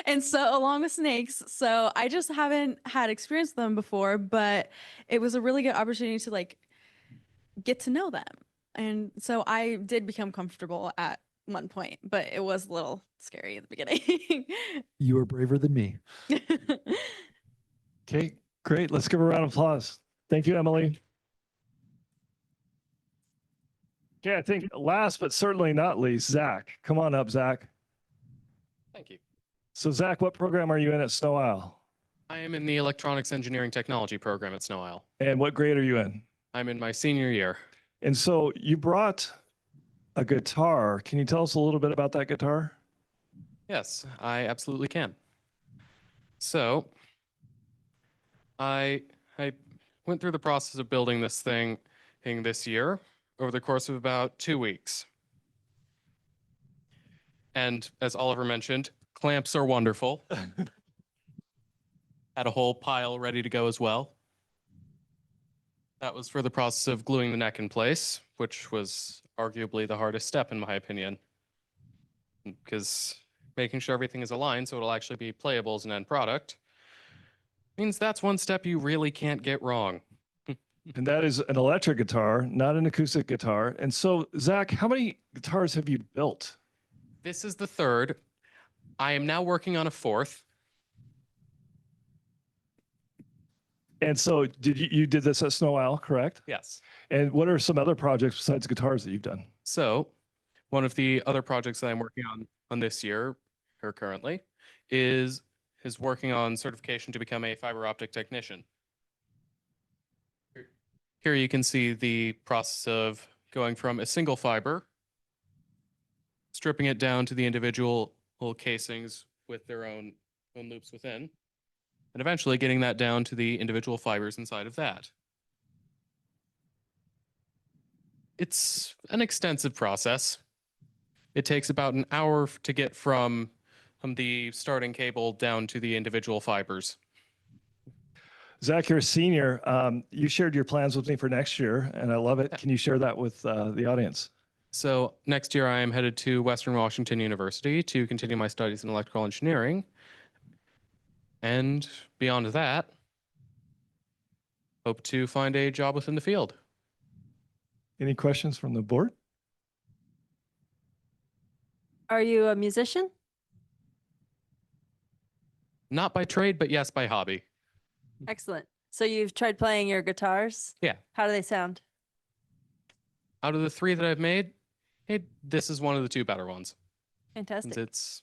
and so along with snakes. So I just haven't had experience with them before, but it was a really good opportunity to like get to know them. And so I did become comfortable at one point, but it was a little scary at the beginning. You are braver than me. Okay, great. Let's give a round of applause. Thank you, Emily. Okay, I think last but certainly not least, Zach. Come on up, Zach. Thank you. So Zach, what program are you in at Snow Isle? I am in the Electronics Engineering Technology program at Snow Isle. And what grade are you in? I'm in my senior year. And so you brought a guitar. Can you tell us a little bit about that guitar? Yes, I absolutely can. So I went through the process of building this thing this year over the course of about 2 weeks. And as Oliver mentioned, clamps are wonderful. Had a whole pile ready to go as well. That was for the process of gluing the neck in place, which was arguably the hardest step in my opinion, because making sure everything is aligned so it'll actually be playable as an end product means that's one step you really can't get wrong. And that is an electric guitar, not an acoustic guitar. And so, Zach, how many guitars have you built? This is the 3rd. I am now working on a 4th. And so you did this at Snow Isle, correct? Yes. And what are some other projects besides guitars that you've done? So one of the other projects that I'm working on this year or currently is working on certification to become a fiber optic technician. Here you can see the process of going from a single fiber, stripping it down to the individual little casings with their own loops within, and eventually getting that down to the individual fibers inside of that. It's an extensive process. It takes about an hour to get from the starting cable down to the individual fibers. Zach, you're a senior. You shared your plans with me for next year, and I love it. Can you share that with the audience? So next year I am headed to Western Washington University to continue my studies in electrical engineering. And beyond that, hope to find a job within the field. Any questions from the board? Are you a musician? Not by trade, but yes, by hobby. Excellent. So you've tried playing your guitars? Yeah. How do they sound? Out of the 3 that I've made, this is one of the 2 better ones. Fantastic. It's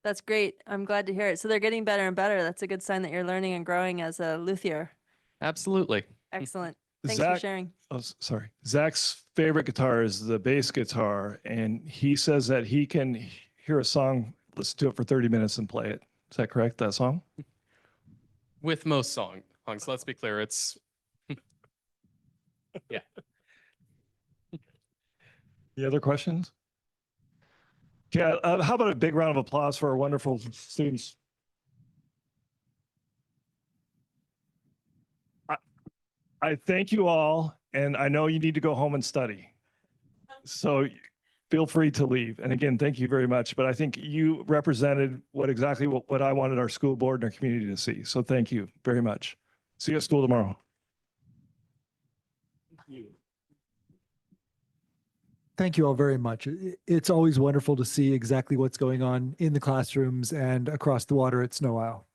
That's great. I'm glad to hear it. So they're getting better and better. That's a good sign that you're learning and growing as a luthier. absolutely. Excellent. Thanks Zach, for sharing. Oh, sorry. Zach's favorite guitar is the bass guitar, and he says that he can hear a song, listen to it for 30 minutes and play it. Is that correct, that song? With most songs, let's be clear, it's yeah. Any other questions? Yeah, how about a big round of applause for our wonderful students? I thank you all, and I know you need to go home and study. So feel free to leave. And again, thank you very much. But I think you represented exactly what I wanted our school board and our community to see. So thank you very much. See you at school tomorrow. Thank you all very much. It's always wonderful to see exactly what's going on in the classrooms and across the water at Snow Isle.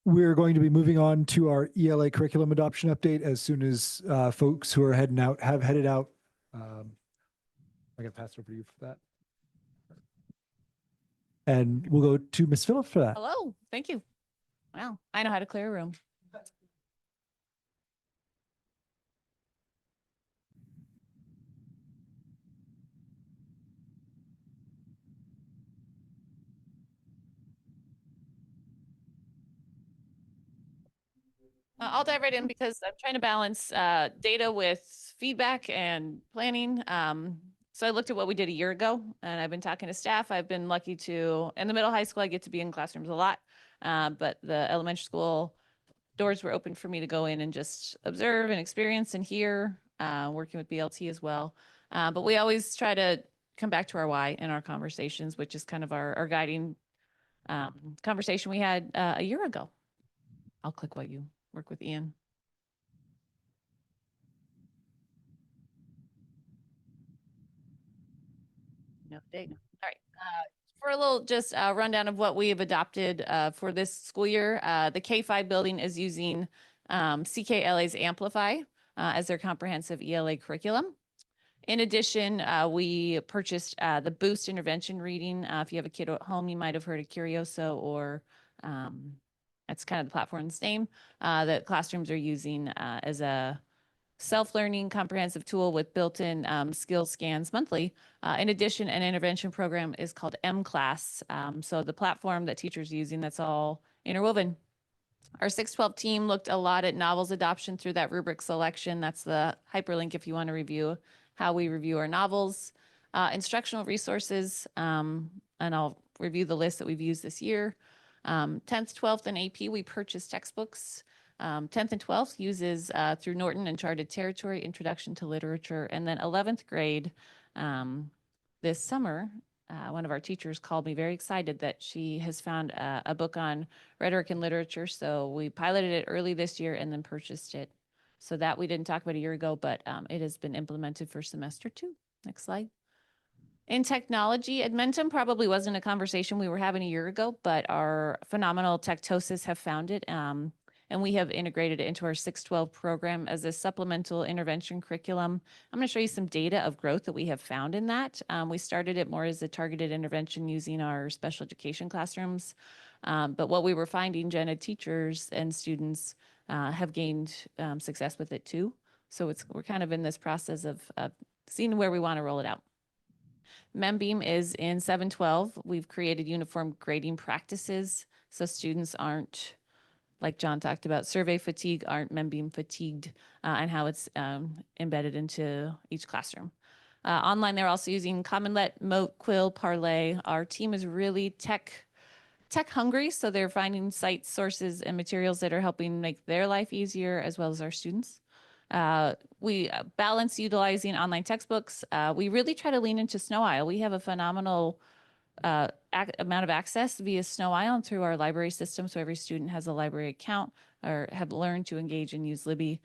We're going to be moving on to our ELA curriculum adoption update as soon as folks who are heading out have headed out. I can pass it over to you for that. And we'll go to Ms. Phillips for that. Hello, thank you. Wow, I know how to clear a room. I'll dive right in because I'm trying to balance data with feedback and planning. So I looked at what we did a year ago, and I've been talking to staff. I've been lucky to, in the middle high school, I get to be in classrooms a lot, but the elementary school doors were open for me to go in and just observe and experience and hear, working with BLT as well. But we always try to come back to our why in our conversations, which is kind of our guiding conversation we had a year ago. I'll click what you work with Ian. No data. All right. For a little just rundown of what we have adopted for this school year, the K-5 building is using CKLA's Amplify as their comprehensive ELA curriculum. In addition, we purchased the Boost intervention reading. If you have a kid at home, you might have heard of Curioso, or that's kind of the platform's name that classrooms are using as a self-learning comprehensive tool with built-in skill scans monthly. In addition, an intervention program is called M-Class. So the platform that teachers are using, that's all interwoven. Our 612 team looked a lot at novels adoption through that rubric selection. That's the hyperlink if you want to review how we review our novels. Instructional resources, and I'll review the list that we've used this year. 10th, 12th, and AP, we purchased textbooks. 10th and 12th uses through Norton Uncharted Territory, Introduction to Literature. And then 11th grade, this summer, one of our teachers called me very excited that she has found a book on rhetoric and literature. So we piloted it early this year and then purchased it. So that we didn't talk about a year ago, but it has been implemented for semester 2. Next slide. In technology, Edmentum probably wasn't a conversation we were having a year ago, but our phenomenal Tectosis have found it. And we have integrated it into our 612 program as a supplemental intervention curriculum. I'm going to show you some data of growth that we have found in that. We started it more as a targeted intervention using our special education classrooms. But what we were finding, Jenna, teachers and students have gained success with it too. So we're kind of in this process of seeing where we want to roll it out. Membeam is in 712. We've created uniform grading practices so students aren't, like John talked about, survey fatigue, aren't Membeam fatigued, and how it's embedded into each classroom. Online, they're also using CommonLet, Moat, Quill, Parlay. Our team is really tech hungry, so they're finding sites, sources, and materials that are helping make their life easier, as well as our students. We balance utilizing online textbooks. We really try to lean into Snow Isle. We have a phenomenal amount of access via Snow Isle and through our library system. So every student has a library account or have learned to engage and use Libby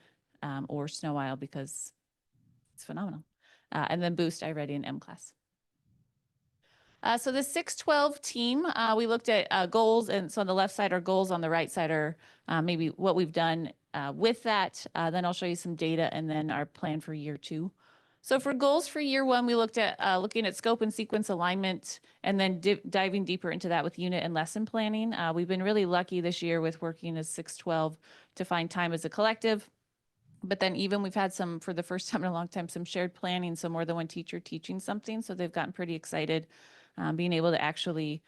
or Snow Isle because it's phenomenal. And then Boost, iReady, and M-Class. So the 612 team, we looked at goals, and so on the left side are goals, on the right side are maybe what we've done with that. Then I'll show you some data and then our plan for year 2. So for goals for year 1, we looked at looking at scope and sequence alignment, and then diving deeper into that with unit and lesson planning. We've been really lucky this year with working as 612 to find time as a collective. But then even we've had some, for the first time in a long time, some shared planning, so more than one teacher teaching something. So they've gotten pretty excited being able to actually,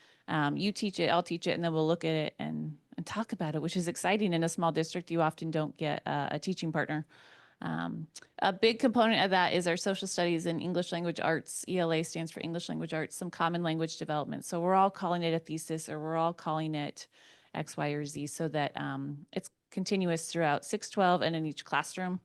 you teach it, I'll teach it, and then we'll look at it and talk about it, which is exciting. In a small district, you often don't get a teaching partner. A big component of that is our social studies and English language arts. ELA stands for English language arts, some common language development. So we're all calling it a thesis, or we're all calling it X, Y, or Z, so that it's continuous throughout 612 and in each classroom.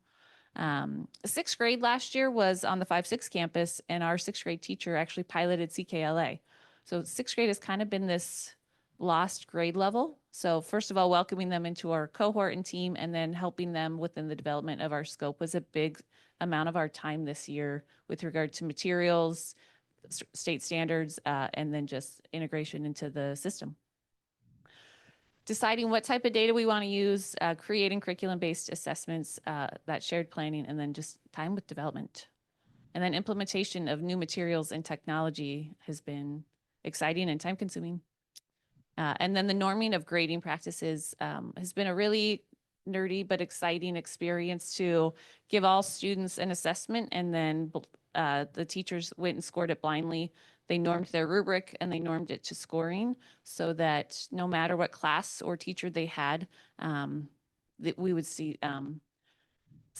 Sixth grade last year was on the 5-6 campus, and our sixth grade teacher actually piloted CKLA. So sixth grade has kind of been this lost grade level. So first of all, welcoming them into our cohort and team, and then helping them within the development of our scope was a big amount of our time this year with regard to materials, state standards, and then just integration into the system. Deciding what type of data we want to use, creating curriculum-based assessments, that shared planning, and then just time with development. And then implementation of new materials and technology has been exciting and time-consuming. And then the norming of grading practices has been a really nerdy but exciting experience to give all students an assessment, and then the teachers went and scored it blindly. They normed their rubric and they normed it to scoring so that no matter what class or teacher they had, that we would see some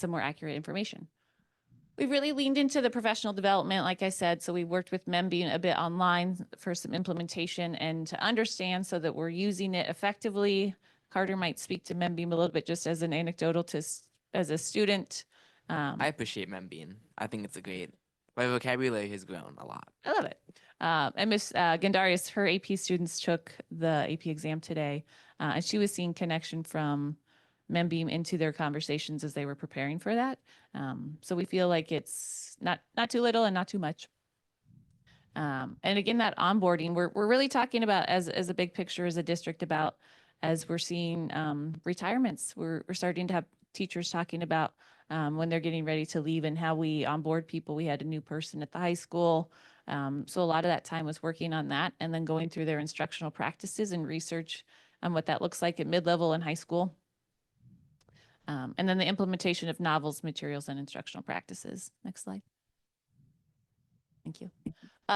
more accurate information. We've really leaned into the professional development, like I said, so we worked with Membeam a bit online for some implementation and to understand so that we're using it effectively. Carter might speak to Membeam a little bit just as an anecdotal as a student. I appreciate Membeam. I think it's a great, my vocabulary has grown a lot. I love it. And Miss Gandarius, her AP students took the AP exam today, and she was seeing connection from Membeam into their conversations as they were preparing for that. So we feel like it's not too little and not too much. And again, that onboarding, we're really talking about as a big picture as a district about as we're seeing retirements. We're starting to have teachers talking about when they're getting ready to leave and how we onboard people. We had a new person at the high school. So a lot of that time was working on that and then going through their instructional practices and research on what that looks like at mid-level and high school. And then the implementation of novels, materials, and instructional practices. Next slide. Thank you.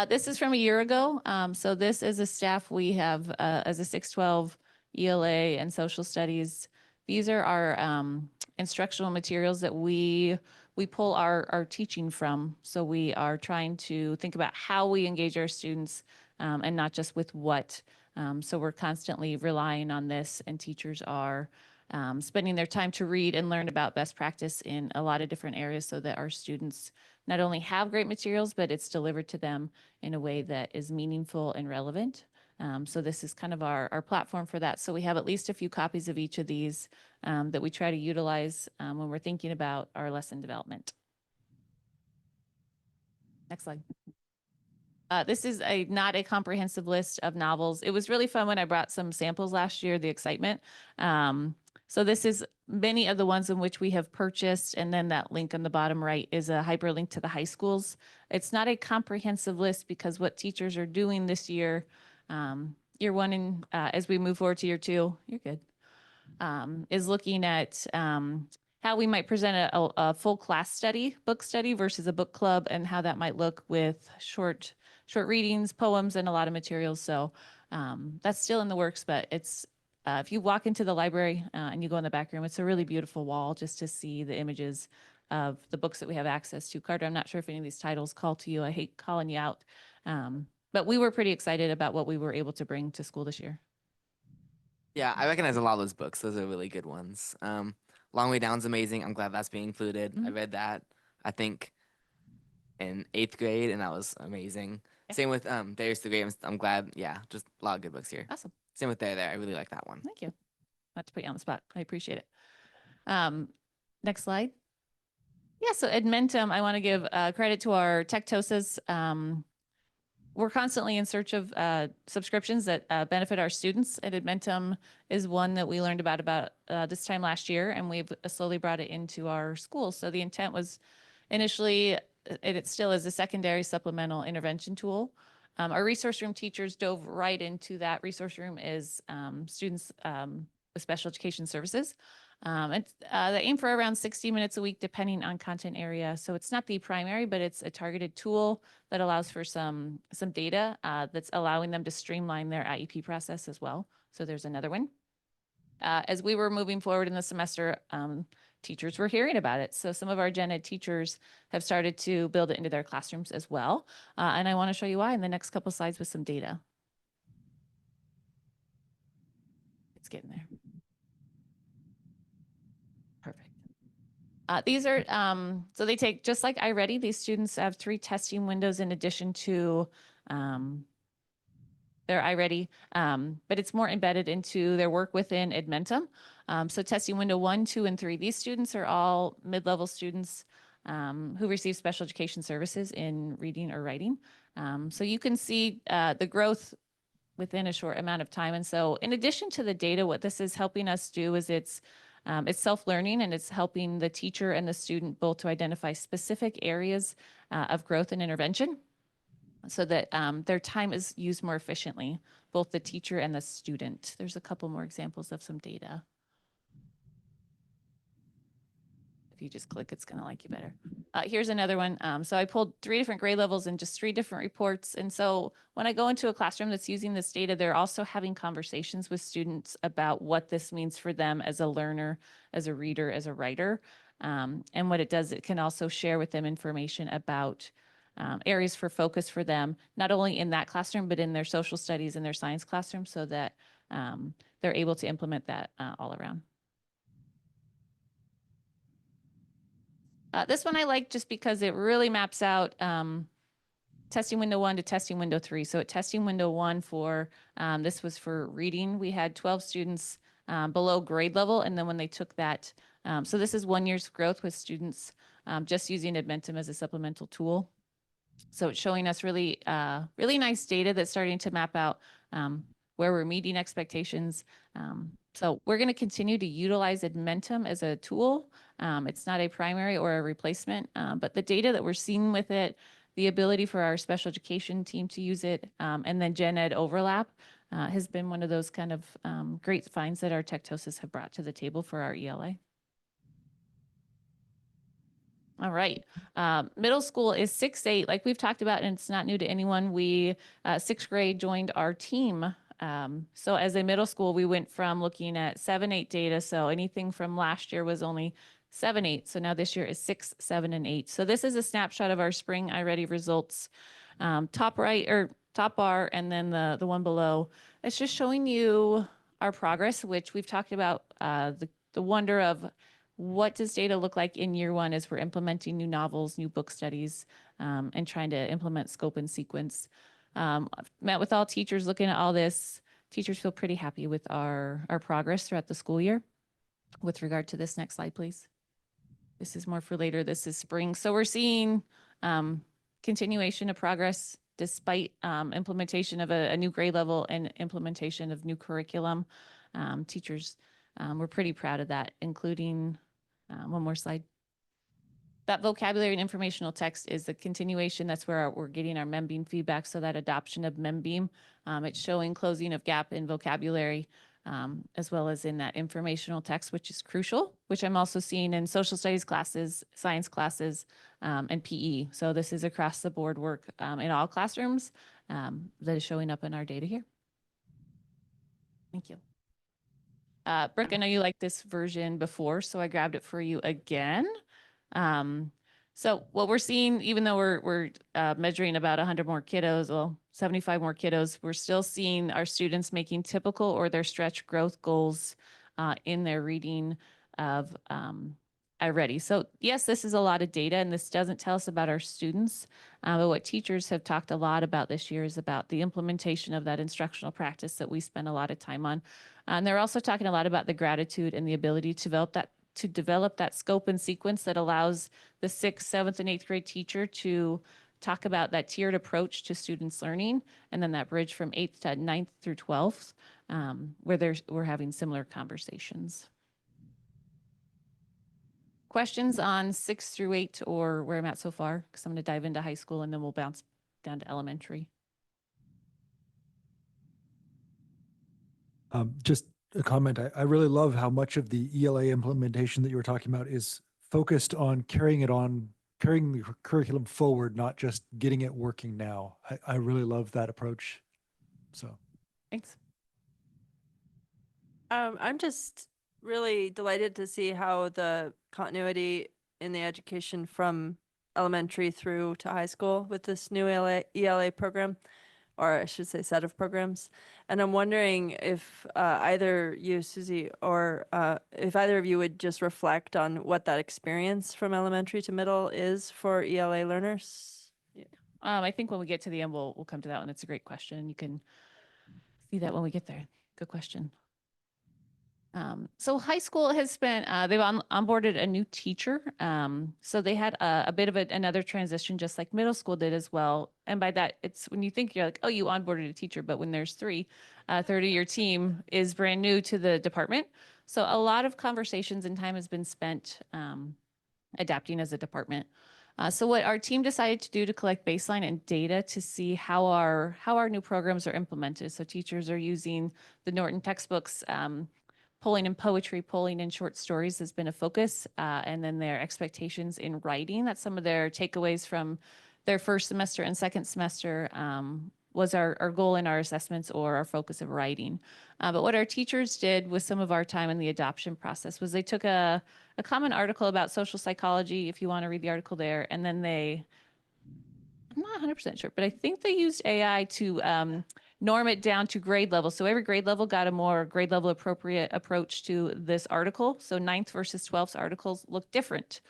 This is from a year ago. So this is a staff we have as a 612 ELA and social studies. These are our instructional materials that we pull our teaching from. So we are trying to think about how we engage our students and not just with what. So we're constantly relying on this, and teachers are spending their time to read and learn about best practice in a lot of different areas so that our students not only have great materials, but it's delivered to them in a way that is meaningful and relevant. So this is kind of our platform for that. So we have at least a few copies of each of these that we try to utilize when we're thinking about our lesson development. Next slide. This is not a comprehensive list of novels. It was really fun when I brought some samples last year, the excitement. So this is many of the ones in which we have purchased, and then that link on the bottom right is a hyperlink to the high schools. It's not a comprehensive list because what teachers are doing this year, year one and as we move forward to year two, you're good, is looking at how we might present a full class study, book study versus a book club, and how that might look with short readings, poems, and a lot of materials. So that's still in the works, but it's if you walk into the library and you go in the back room, it's a really beautiful wall just to see the images of the books that we have access to. Carter, I'm not sure if any of these titles call to you. I hate calling you out. But we were pretty excited about what we were able to bring to school this year. Yeah, I recognize a lot of those books. Those are really good ones. Long Way Down's amazing. I'm glad that's being included. I read that, I think, in 8th grade, and that was amazing. Yeah. Same with Darius the Great. I'm glad. Yeah, just a lot of good books here. Awesome. Same with There. I really like that one. Thank you. Not to put you on the spot. I appreciate it. Next slide. Yeah, so Edmentum, I want to give credit to our Tectosas. We're constantly in search of subscriptions that benefit our students, and Edmentum is one that we learned about this time last year, and we've slowly brought it into our schools. So the intent was initially, it still is a secondary supplemental intervention tool. Our resource room teachers dove right into that. Resource room is students with special education services. And they aim for around 60 minutes a week, depending on content area. So it's not the primary, but it's a targeted tool that allows for some data that's allowing them to streamline their IEP process as well. So there's another one. As we were moving forward in the semester, teachers were hearing about it. So some of our gen ed teachers have started to build it into their classrooms as well. And I want to show you why in the next couple slides with some data. It's getting there. Perfect. These are, so they take, just like iReady, these students have 3 testing windows in addition to their iReady, but it's more embedded into their work within Edmentum. So testing window 1, 2, and 3, these students are all mid-level students who receive special education services in reading or writing. So you can see the growth within a short amount of time. And so in addition to the data, what this is helping us do is it's self-learning, and it's helping the teacher and the student both to identify specific areas of growth and intervention so that their time is used more efficiently, both the teacher and the student. There's a couple more examples of some data. If you just click, it's going to like you better. Here's another one. So I pulled 3 different grade levels and just 3 different reports. And so when I go into a classroom that's using this data, they're also having conversations with students about what this means for them as a learner, as a reader, as a writer. And what it does, it can also share with them information about areas for focus for them, not only in that classroom, but in their social studies and their science classroom, so that they're able to implement that all around. This one I like just because it really maps out testing window 1 to testing window 3. So at testing window 1 for, this was for reading, we had 12 students below grade level. And then when they took that, so this is 1 year's growth with students just using Edmentum as a supplemental tool. So it's showing us really, really nice data that's starting to map out where we're meeting expectations. So we're going to continue to utilize Edmentum as a tool. It's not a primary or a replacement, but the data that we're seeing with it, the ability for our special education team to use it, and then gen ed overlap has been one of those kind of great finds that our Tectosis have brought to the table for our ELA. All right. Middle school is 6-8, like we've talked about, and it's not new to anyone. We, 6th grade, joined our team. So as a middle school, we went from looking at 7-8 data. So anything from last year was only 7-8. So now this year is 6, 7, and 8. So this is a snapshot of our spring iReady results. Top right, or top bar, and then the one below. It's just showing you our progress, which we've talked about, the wonder of what does data look like in year 1 as we're implementing new novels, new book studies, and trying to implement scope and sequence. I've met with all teachers looking at all this. Teachers feel pretty happy with our progress throughout the school year. With regard to this, next slide, please. This is more for later. This is spring. So we're seeing continuation of progress despite implementation of a new grade level and implementation of new curriculum. Teachers, we're pretty proud of that, including, one more slide. That vocabulary and informational text is the continuation. That's where we're getting our MEMBEAM feedback. So that adoption of MEMBEAM, it's showing closing of gap in vocabulary, as well as in that informational text, which is crucial, which I'm also seeing in social studies classes, science classes, and PE. So this is across the board work in all classrooms that is showing up in our data here. Thank you. Brooke, I know you liked this version before, so I grabbed it for you again. So what we're seeing, even though we're measuring about 100 more kiddos, well, 75 more kiddos, we're still seeing our students making typical or their stretch growth goals in their reading of iReady. So yes, this is a lot of data, and this doesn't tell us about our students, but what teachers have talked a lot about this year is about the implementation of that instructional practice that we spend a lot of time on. And they're also talking a lot about the gratitude and the ability to develop that scope and sequence that allows the 6th, 7th, and 8th grade teacher to talk about that tiered approach to students learning, and then that bridge from 8th to 9th through 12th, where we're having similar conversations. Questions on 6 through 8 or where I'm at so far? Because I'm going to dive into high school and then we'll bounce down to elementary. Just a comment. I really love how much of the ELA implementation that you were talking about is focused on carrying the curriculum forward, not just getting it working now. I really love that approach. So thanks. I'm just really delighted to see how the continuity in the education from elementary through to high school with this new ELA program. or I should say set of programs. And I'm wondering if either you, Susie, or if either of you would just reflect on what that experience from elementary to middle is for ELA learners. I think when we get to the end, we'll come to that one. It's a great question. You can see that when we get there. Good question. So high school has been, they've onboarded a new teacher. So they had a bit of another transition, just like middle school did as well. And by that, it's when you think you're like, oh, you onboarded a teacher, but when there's three, 30-year team is brand new to the department. So a lot of conversations and time has been spent adapting as a department. So what our team decided to do to collect baseline and data to see how our new programs are implemented. So teachers are using the Norton textbooks, polling in poetry, polling in short stories has been a focus, and then their expectations in writing. That's some of their takeaways from their first semester and second semester was our goal in our assessments or our focus of writing. But what our teachers did with some of our time in the adoption process was they took a common article about social psychology, if you want to read the article there, and then I'm not 100% sure, but I think they used AI to norm it down to grade level. So every grade level got a more grade level appropriate approach to this article. So 9th versus 12th articles look different.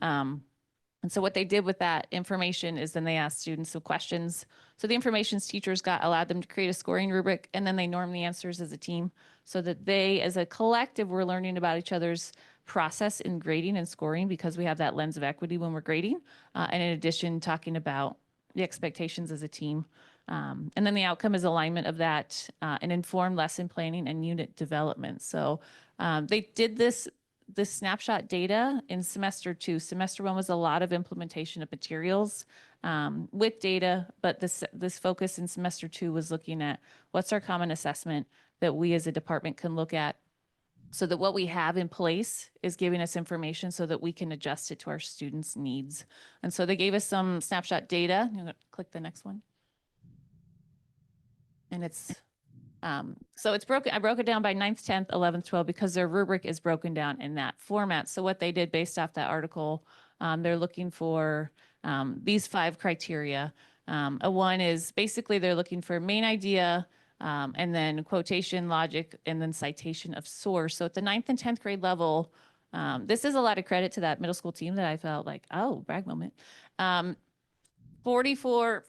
And so what they did with that information is then they asked students some questions. So the information's teachers got allowed them to create a scoring rubric, and then they normed the answers as a team so that they, as a collective, were learning about each other's process in grading and scoring because we have that lens of equity when we're grading. And in addition, talking about the expectations as a team. And then the outcome is alignment of that and informed lesson planning and unit development. So they did this snapshot data in semester 2. Semester 1 was a lot of implementation of materials with data, but this focus in semester 2 was looking at what's our common assessment that we as a department can look at so that what we have in place is giving us information so that we can adjust it to our students' needs. And so they gave us some snapshot data. I'm gonna click the next one. And it's, so it's broken, I broke it down by 9th, 10th, 11th, 12th, because their rubric is broken down in that format. So what they did based off that article, they're looking for these 5 criteria. One is basically they're looking for main idea, and then quotation, logic, and then citation of source. So at the 9th and 10th grade level, this is a lot of credit to that middle school team that I felt like, oh, brag moment. 44,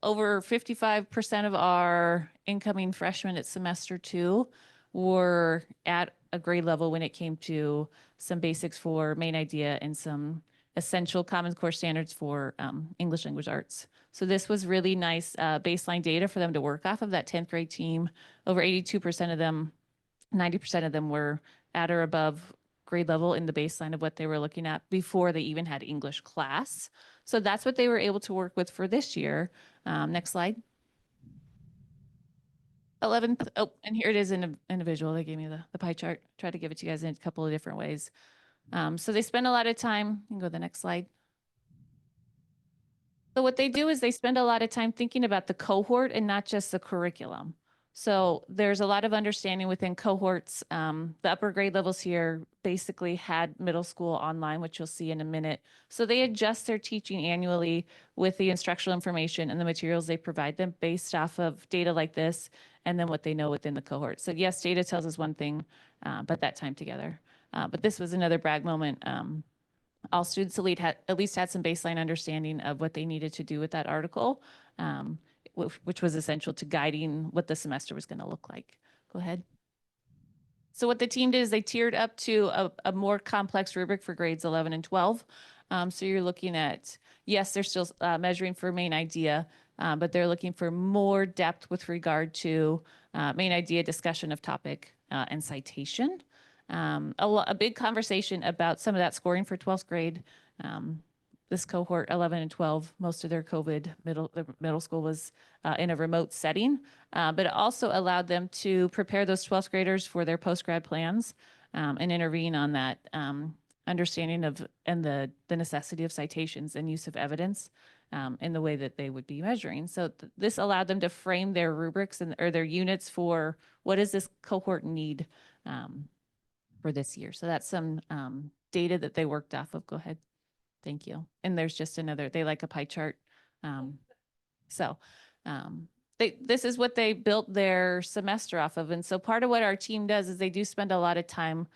over 55% of our incoming freshmen at semester 2 were at a grade level when it came to some basics for main idea and some essential Common Core standards for English language arts. So this was really nice baseline data for them to work off of that 10th grade team. Over 82% of them, 90% of them were at or above grade level in the baseline of what they were looking at before they even had English class. So that's what they were able to work with for this year. Next slide. 11th, oh, and here it is in an individual. They gave me the pie chart. Try to give it to you guys in a couple of different ways. So they spend a lot of time, you can go to the next slide. So what they do is they spend a lot of time thinking about the cohort and not just the curriculum. So there's a lot of understanding within cohorts. The upper grade levels here basically had middle school online, which you'll see in a minute. So they adjust their teaching annually with the instructional information and the materials they provide them based off of data like this, and then what they know within the cohort. So yes, data tells us one thing, but that time together. But this was another brag moment. All students at least had some baseline understanding of what they needed to do with that article, which was essential to guiding what the semester was going to look like. Go ahead. So what the team did is they tiered up to a more complex rubric for grades 11 and 12. So you're looking at, yes, they're still measuring for main idea, but they're looking for more depth with regard to main idea, discussion of topic, and citation. A big conversation about some of that scoring for 12th grade. This cohort 11 and 12, most of their COVID middle school was in a remote setting, but it also allowed them to prepare those 12th graders for their post-grad plans and intervene on that understanding of and the necessity of citations and use of evidence in the way that they would be measuring. So this allowed them to frame their rubrics or their units for what does this cohort need for this year. So that's some data that they worked off of. Go ahead. Thank you. And there's just another, they like a pie chart. this is what they built their semester off of. And so part of what our team does is they do spend a lot of time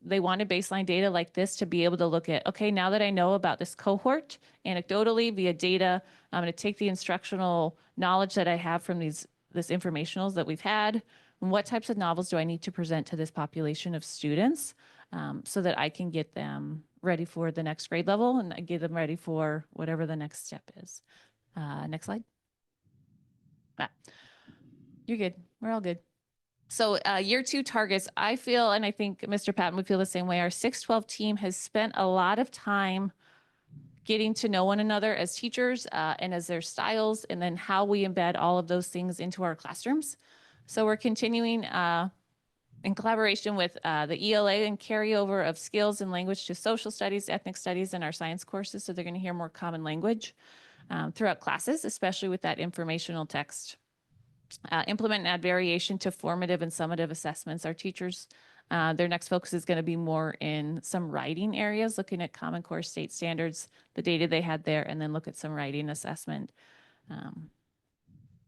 they wanted baseline data like this to be able to look at, okay, now that I know about this cohort anecdotally via data, I'm going to take the instructional knowledge that I have from this informationals that we've had, and what types of novels do I need to present to this population of students so that I can get them ready for the next grade level and get them ready for whatever the next step is. Next slide. You're good. We're all good. So year 2 targets, I feel, and I think Mr. Patton would feel the same way, our 612 team has spent a lot of time getting to know one another as teachers and as their styles, and then how we embed all of those things into our classrooms. So we're continuing in collaboration with the ELA and carryover of skills and language to social studies, ethnic studies, and our science courses. So they're going to hear more common language throughout classes, especially with that informational text. Implement and add variation to formative and summative assessments. Our teachers, their next focus is going to be more in some writing areas, looking at Common Core state standards, the data they had there, and then look at some writing assessment.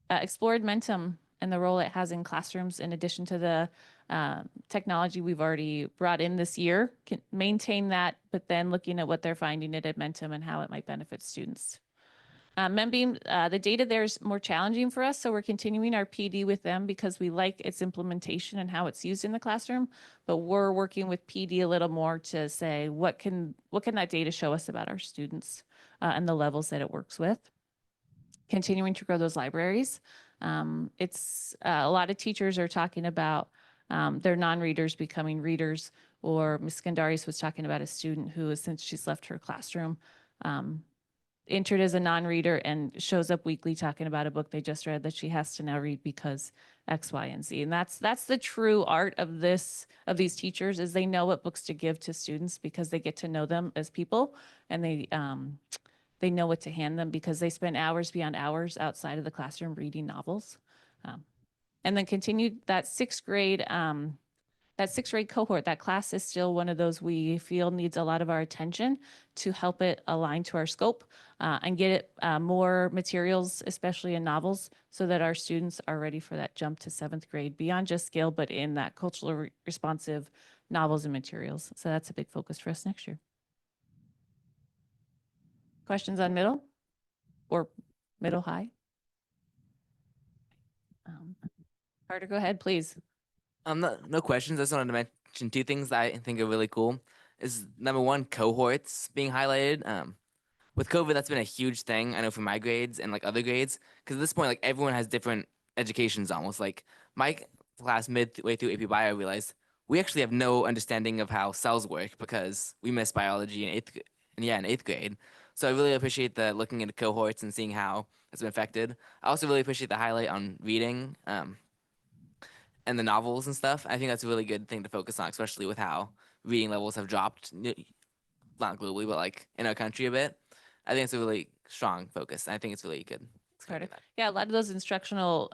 Explore Edmentum and the role it has in classrooms in addition to the technology we've already brought in this year. Can maintain that, but then looking at what they're finding at Edmentum and how it might benefit students. Membeam, the data there is more challenging for us, so we're continuing our PD with them because we like its implementation and how it's used in the classroom, but we're working with PD a little more to say, what can that data show us about our students and the levels that it works with? Continuing to grow those libraries. It's a lot of teachers are talking about their non-readers becoming readers, or Ms. Skandaris was talking about a student who, since she's left her classroom, entered as a non-reader and shows up weekly talking about a book they just read that she has to now read because X, Y, and Z. And that's the true art of these teachers, is they know what books to give to students because they get to know them as people, and they know what to hand them because they spend hours beyond hours outside of the classroom reading novels. And then continue that sixth grade cohort. That class is still one of those we feel needs a lot of our attention to help it align to our scope and get it more materials, especially in novels, so that our students are ready for that jump to 7th grade beyond just skill, but in that culturally responsive novels and materials. So that's a big focus for us next year. Questions on middle or middle high? Carter, go ahead, please. No questions. I just wanted to mention 2 things that I think are really cool. Is number 1, cohorts being highlighted. With COVID, that's been a huge thing. I know for my grades and like other grades, because at this point, like everyone has different educations almost. Like my class midway through AP Bio realized we actually have no understanding of how cells work because we missed biology in 8th grade. So I really appreciate the looking into cohorts and seeing how it's been affected. I also really appreciate the highlight on reading. And the novels and stuff. I think that's a really good thing to focus on, especially with how reading levels have dropped, not globally, but like in our country a bit. I think it's a really strong focus. I think it's really good. Yeah, a lot of those instructional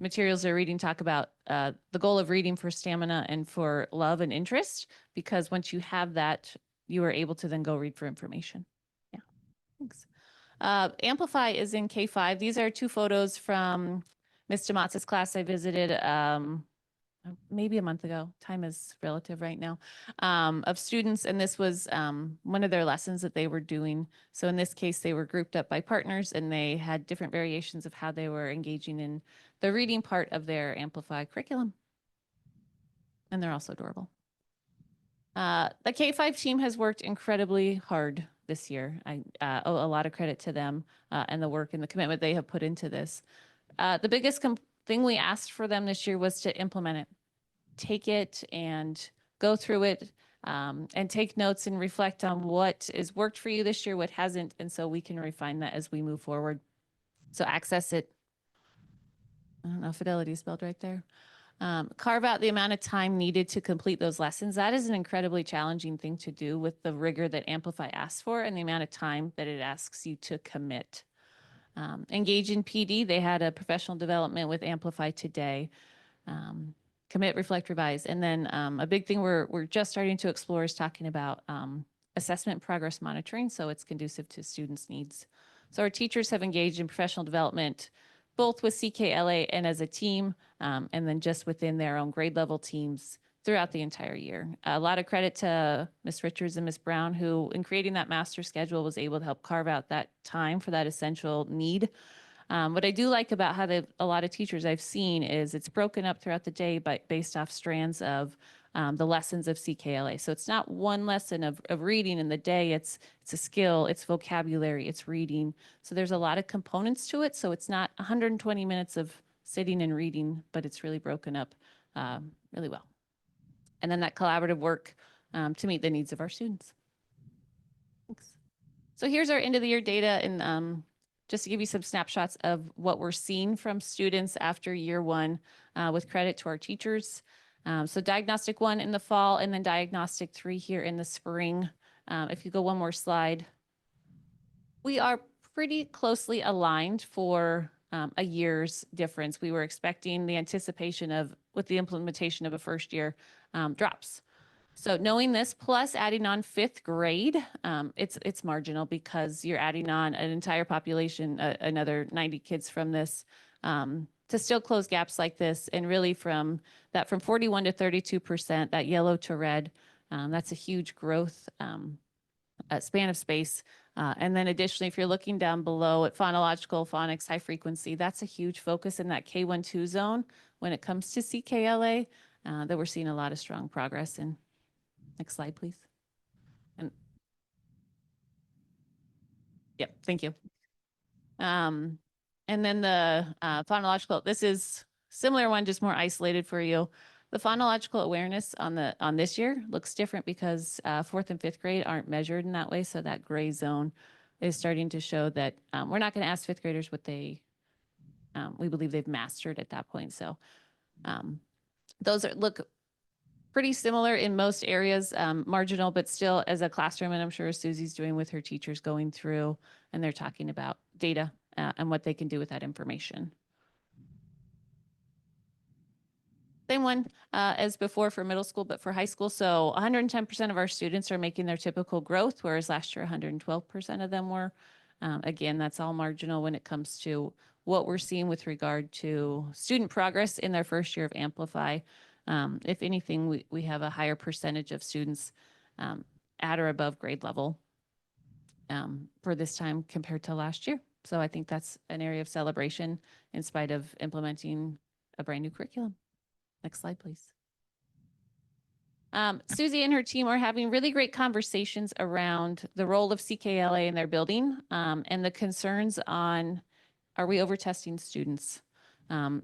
materials they're reading talk about the goal of reading for stamina and for love and interest, because once you have that, you are able to then go read for information. Yeah, thanks. Amplify is in K5. These are 2 photos from Ms. DeMatz's class I visited maybe a month ago. Time is relative right now, of students. And this was one of their lessons that they were doing. So in this case, they were grouped up by partners and they had different variations of how they were engaging in the reading part of their Amplify curriculum. And they're also adorable. The K5 team has worked incredibly hard this year. I owe a lot of credit to them and the work and the commitment they have put into this. The biggest thing we asked for them this year was to implement it, take it and go through it and take notes and reflect on what has worked for you this year, what hasn't, and so we can refine that as we move forward. So access it. I don't know if fidelity is spelled right there. Carve out the amount of time needed to complete those lessons. That is an incredibly challenging thing to do with the rigor that Amplify asks for and the amount of time that it asks you to commit. Engage in PD. They had a professional development with Amplify today. Commit, reflect, revise. And then a big thing we're just starting to explore is talking about assessment progress monitoring, so it's conducive to students' needs. So our teachers have engaged in professional development, both with CKLA and as a team, and then just within their own grade level teams throughout the entire year. A lot of credit to Ms. Richards and Ms. Brown, who in creating that master schedule was able to help carve out that time for that essential need. What I do like about how a lot of teachers I've seen is it's broken up throughout the day, but based off strands of the lessons of CKLA. So it's not one lesson of reading in the day. It's a skill, it's vocabulary, it's reading. So there's a lot of components to it. So it's not 120 minutes of sitting and reading, but it's really broken up really well. And then that collaborative work to meet the needs of our students. Thanks. So here's our end of the year data, and just to give you some snapshots of what we're seeing from students after year one with credit to our teachers. So diagnostic 1 in the fall, and then diagnostic 3 here in the spring. If you go one more slide, we are pretty closely aligned for a year's difference. We were expecting the anticipation of, with the implementation of a first year, drops. So knowing this, plus adding on 5th grade, it's marginal because you're adding on an entire population, another 90 kids from this, to still close gaps like this. And really from 41 to 32%, that yellow to red, that's a huge growth span of space. And then additionally, if you're looking down below at phonological, phonics, high frequency, that's a huge focus in that K1-2 zone when it comes to CKLA, that we're seeing a lot of strong progress in. Next slide, please. And yep, thank you. And then the phonological, this is similar one, just more isolated for you. The phonological awareness on this year looks different because 4th and 5th grade aren't measured in that way. So that gray zone is starting to show that we're not going to ask 5th graders what they, we believe they've mastered at that point. So those look pretty similar in most areas, marginal, but still as a classroom, and I'm sure Susie's doing with her teachers going through, and they're talking about data and what they can do with that information. Same one as before for middle school, but for high school. So 110% of our students are making their typical growth, whereas last year 112% of them were. Again, that's all marginal when it comes to what we're seeing with regard to student progress in their first year of Amplify. If anything, we have a higher percentage of students at or above grade level for this time compared to last year. So I think that's an area of celebration in spite of implementing a brand new curriculum. Next slide, please. Susie and her team are having really great conversations around the role of CKLA in their building and the concerns on, are we over-testing students?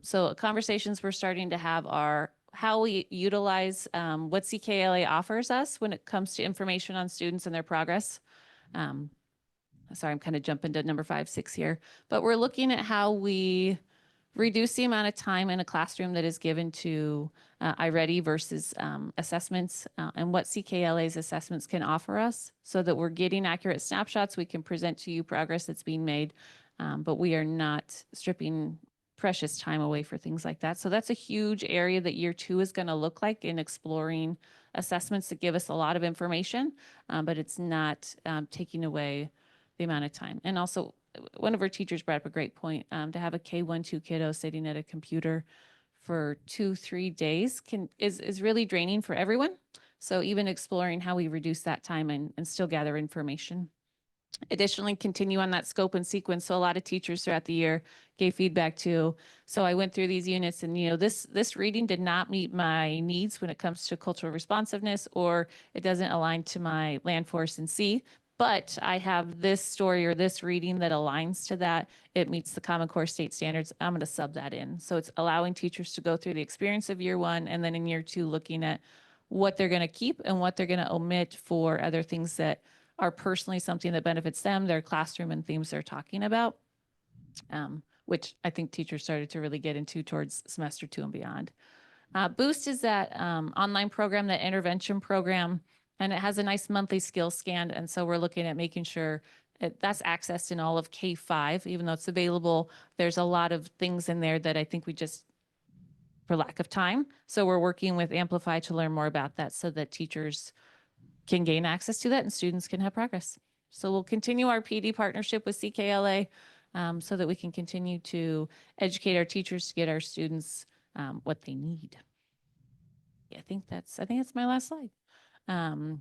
So conversations we're starting to have are how we utilize what CKLA offers us when it comes to information on students and their progress. Sorry, I'm kind of jumping to number 5, 6 here, but we're looking at how we reduce the amount of time in a classroom that is given to iReady versus assessments and what CKLA's assessments can offer us so that we're getting accurate snapshots. We can present to you progress that's being made, but we are not stripping precious time away for things like that. So that's a huge area that year 2 is going to look like in exploring assessments that give us a lot of information, but it's not taking away the amount of time. And also, one of our teachers brought up a great point, to have a K1-2 kiddo sitting at a computer for 2-3 days is really draining for everyone. So even exploring how we reduce that time and still gather information. Additionally, continue on that scope and sequence. So a lot of teachers throughout the year gave feedback to, so I went through these units and, you know, this reading did not meet my needs when it comes to cultural responsiveness, or it doesn't align to my land force and sea. But I have this story or this reading that aligns to that. It meets the Common Core state standards. I'm going to sub that in. So it's allowing teachers to go through the experience of year 1 and then in year 2 looking at what they're going to keep and what they're going to omit for other things that are personally something that benefits them, their classroom and themes they're talking about, which I think teachers started to really get into towards semester 2 and beyond. Boost is that online program, that intervention program, and it has a nice monthly skill scan. And so we're looking at making sure that's accessed in all of K5, even though it's available. There's a lot of things in there that I think we just, for lack of time. So we're working with Amplify to learn more about that so that teachers can gain access to that and students can have progress. So we'll continue our PD partnership with CKLA so that we can continue to educate our teachers to get our students what they need. Yeah, I think that's my last slide. Marnie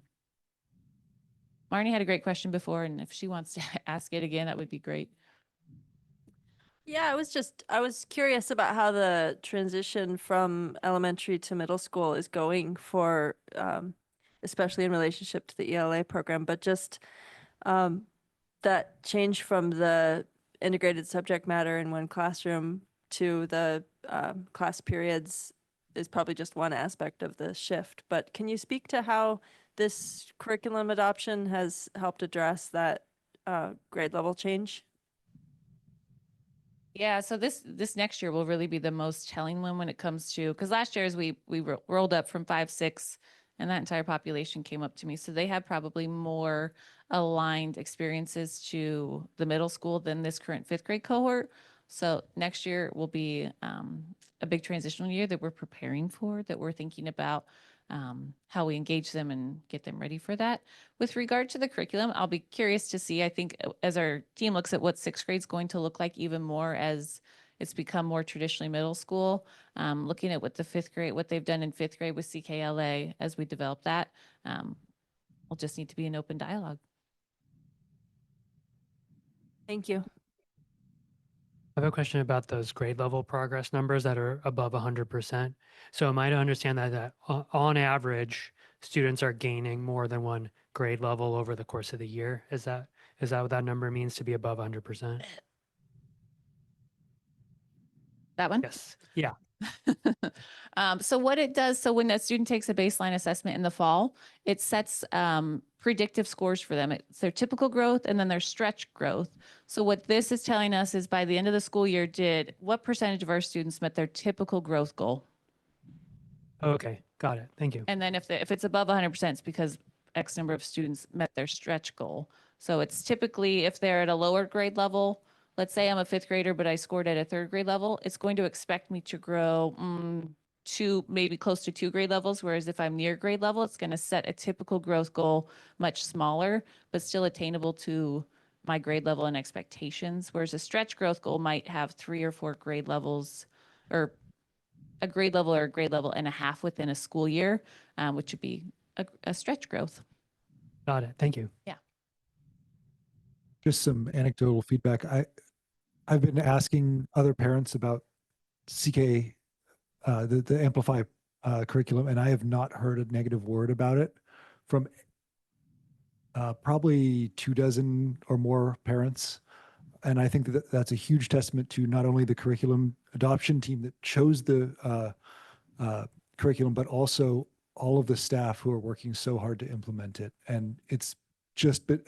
had a great question before, and if she wants to ask it again, that would be great. Yeah, I was curious about how the transition from elementary to middle school is going for, especially in relationship to the ELA program, but just that change from the integrated subject matter in one classroom to the class periods is probably just one aspect of the shift. But can you speak to how this curriculum adoption has helped address that grade level change? Yeah, so this next year will really be the most telling one when it comes to, because last year as we rolled up from 5-6 and that entire population came up to me. So they have probably more aligned experiences to the middle school than this current 5th grade cohort. So next year will be a big transitional year that we're preparing for, that we're thinking about how we engage them and get them ready for that. With regard to the curriculum, I'll be curious to see, I think as our team looks at what 6th grade is going to look like even more as it's become more traditionally middle school, looking at what the 5th grade, what they've done in 5th grade with CKLA as we develop that, will just need to be an open dialogue. Thank you. I have a question about those grade level progress numbers that are above 100%. So am I to understand that on average, students are gaining more than one grade level over the course of the year? Is that what that number means to be above 100%? That one? Yes. Yeah. So what it does, so when a student takes a baseline assessment in the fall, it sets predictive scores for them. It's their typical growth and then their stretch growth. So what this is telling us is by the end of the school year, what percentage of our students met their typical growth goal? Okay, got it. Thank you. And then if it's above 100%, it's because X number of students met their stretch goal. So it's typically if they're at a lower grade level, let's say I'm a 5th grader, but I scored at a 3rd grade level, it's going to expect me to grow maybe close to 2 grade levels. Whereas if I'm near grade level, it's going to set a typical growth goal much smaller, but still attainable to my grade level and expectations. Whereas a stretch growth goal might have 3 or 4 grade levels or a grade level or a grade level and a half within a school year, which would be a stretch growth. Got it. Thank you. Yeah. Just some anecdotal feedback. I've been asking other parents about CK, the Amplify curriculum, and I have not heard a negative word about it from probably 24 or more parents. And I think that that's a huge testament to not only the curriculum adoption team that chose the curriculum, but also all of the staff who are working so hard to implement it. And it's just been,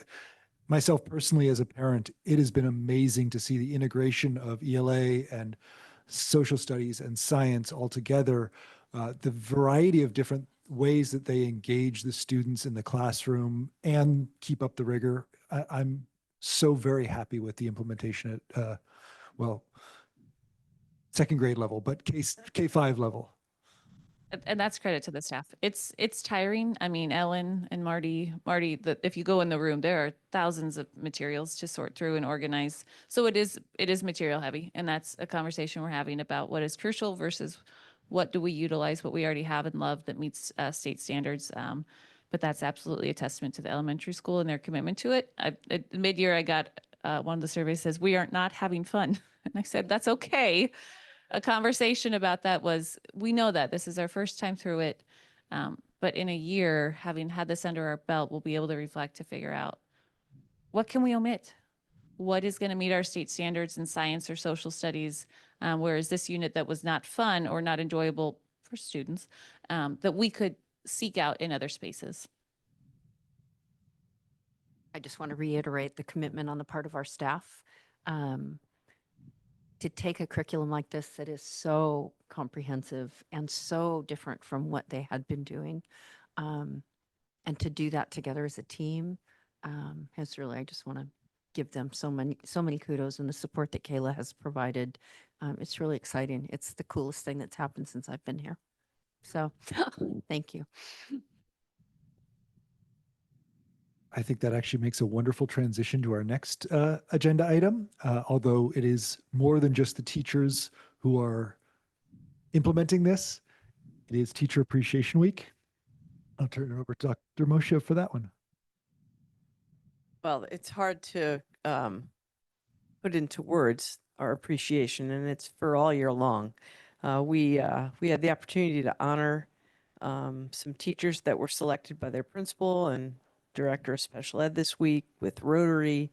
myself personally as a parent, it has been amazing to see the integration of ELA and social studies and science all together, the variety of different ways that they engage the students in the classroom and keep up the rigor. I'm so very happy with the implementation at, well, 2nd grade level, but K5 level. And that's credit to the staff. It's tiring. I mean, Ellen and Marty, if you go in the room, there are thousands of materials to sort through and organize. So it is material heavy. And that's a conversation we're having about what is crucial versus what do we utilize, what we already have and love that meets state standards. But that's absolutely a testament to the elementary school and their commitment to it. At mid-year, I got one of the surveys says, we aren't not having fun. And I said, that's okay. A conversation about that was, we know that this is our first time through it. But in a year, having had this under our belt, we'll be able to reflect to figure out what can we omit? What is going to meet our state standards in science or social studies? Whereas this unit that was not fun or not enjoyable for students, that we could seek out in other spaces. I just want to reiterate the commitment on the part of our staff to take a curriculum like this that is so comprehensive and so different from what they had been doing. And to do that together as a team has really, I just want to give them so many kudos and the support that Kayla has provided. It's really exciting. It's the coolest thing that's happened since I've been here. So thank you. I think that actually makes a wonderful transition to our next agenda item, although it is more than just the teachers who are implementing this. It is Teacher Appreciation Week. I'll turn it over to Dr. Moshe for that one. Well, it's hard to put into words our appreciation, and it's for all year long. We had the opportunity to honor some teachers that were selected by their principal and director of special ed this week with Rotary,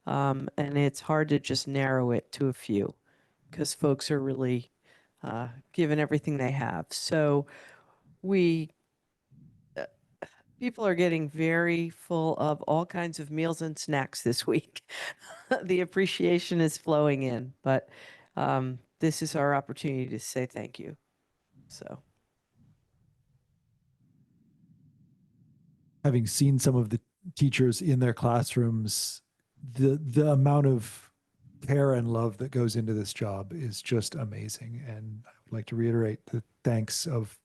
and it's hard to just narrow it to a few because folks are really giving everything they have. So people are getting very full of all kinds of meals and snacks this week. The appreciation is flowing in, but this is our opportunity to say thank you. So. Having seen some of the teachers in their classrooms, the amount of care and love that goes into this job is just amazing. And I would like to reiterate the thanks of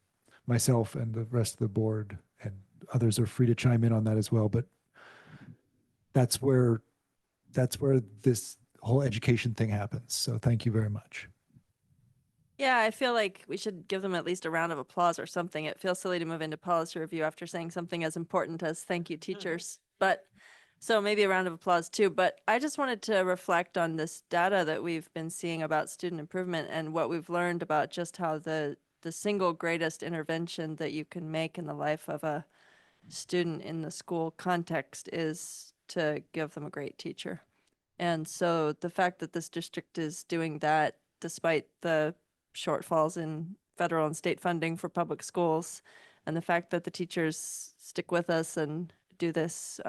myself and the rest of the board, and others are free to chime in on that as well. But that's where this whole education thing happens. So thank you very much. Yeah, I feel like we should give them at least a round of applause or something. It feels silly to move into policy review after saying something as important as thank you, teachers. But so maybe a round of applause too. But I just wanted to reflect on this data that we've been seeing about student improvement and what we've learned about just how the single greatest intervention that you can make in the life of a student in the school context is to give them a great teacher. And so the fact that this district is doing that despite the shortfalls in federal and state funding for public schools, and the fact that the teachers stick with us and do this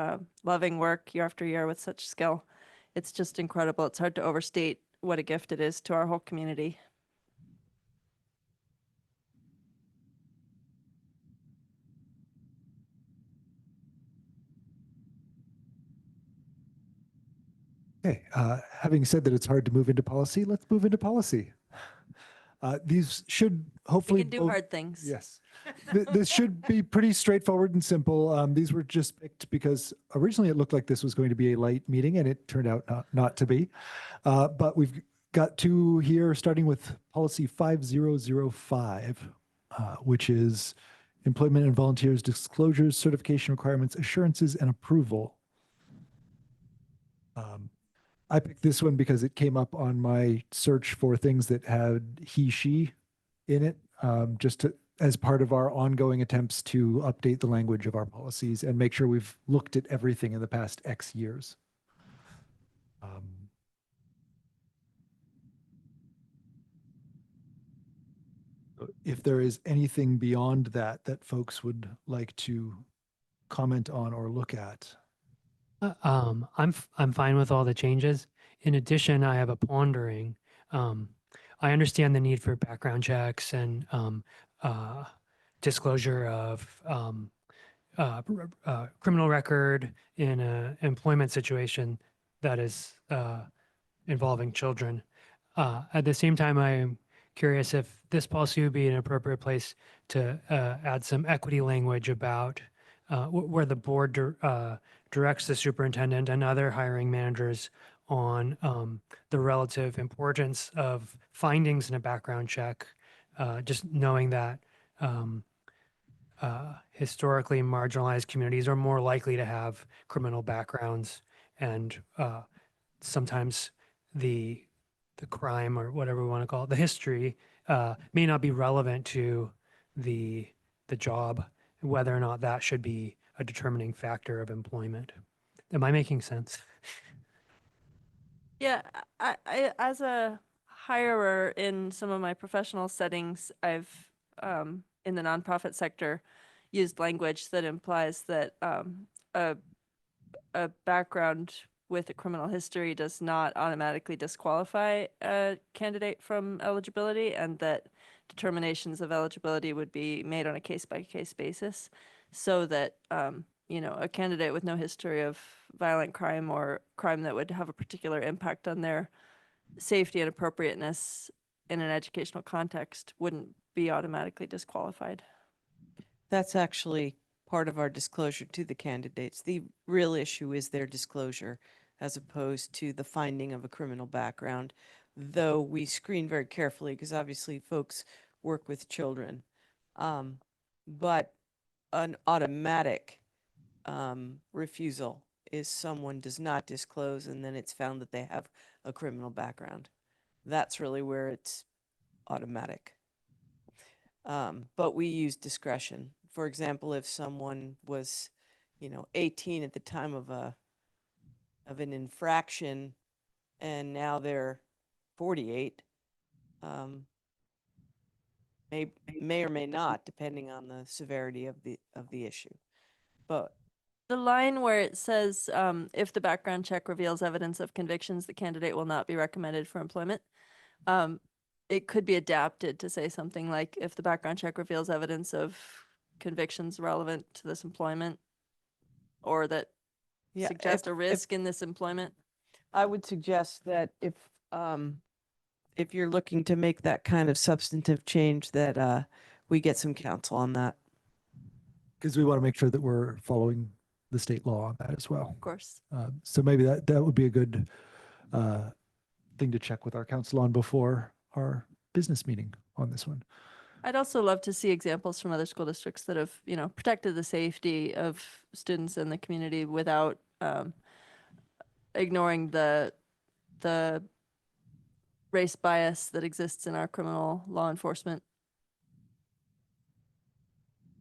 loving work year after year with such skill, it's just incredible. It's hard to overstate what a gift it is to our whole community. Okay, having said that it's hard to move into policy, let's move into policy. These should hopefully We can do both- hard things. Yes. This should be pretty straightforward and simple. These were just picked because originally it looked like this was going to be a light meeting and it turned out not to be. But we've got two here, starting with policy 5005, which is employment and volunteers disclosures, certification requirements, assurances, and approval. I picked this one because it came up on my search for things that had he, she in it, as part of our ongoing attempts to update the language of our policies and make sure we've looked at everything in the past X years. If there is anything beyond that folks would like to comment on or look at. I'm fine with all the changes. In addition, I have a pondering. I understand the need for background checks and disclosure of criminal record in an employment situation that is involving children. At the same time, I'm curious if this policy would be an appropriate place to add some equity language about where the board directs the superintendent and other hiring managers on the relative importance of findings in a background check, just knowing that historically marginalized communities are more likely to have criminal backgrounds, and sometimes the crime, or whatever we want to call it, the history, may not be relevant to the job, whether or not that should be a determining factor of employment. Am I making sense? Yeah, I as a hirer in some of my professional settings, I've in the nonprofit sector used language that implies that a background with a criminal history does not automatically disqualify a candidate from eligibility, and that determinations of eligibility would be made on a case-by-case basis, so that a candidate with no history of violent crime or crime that would have a particular impact on their safety and appropriateness in an educational context wouldn't be automatically disqualified. That's actually part of our disclosure to the candidates. The real issue is their disclosure as opposed to the finding of a criminal background, though we screen very carefully because obviously folks work with children. But an automatic refusal is someone does not disclose and then it's found that they have a criminal background. That's really where it's automatic. But we use discretion. For example, if someone was, 18 at the time of an infraction and now they're 48, may or may not, depending on the severity of the issue. But The line where it says, if the background check reveals evidence of convictions, the candidate will not be recommended for employment. It could be adapted to say something like, if the background check reveals evidence of convictions relevant to this employment, or that Yeah, suggest a if- risk in this employment. I would suggest that if you're looking to make that kind of substantive change, that we get some counsel on that. Because we want to make sure that we're following the state law on that as well. Of course. So maybe that would be a good thing to check with our council on before our business meeting on this one. I'd also love to see examples from other school districts that have, protected the safety of students in the community without ignoring the race bias that exists in our criminal law enforcement.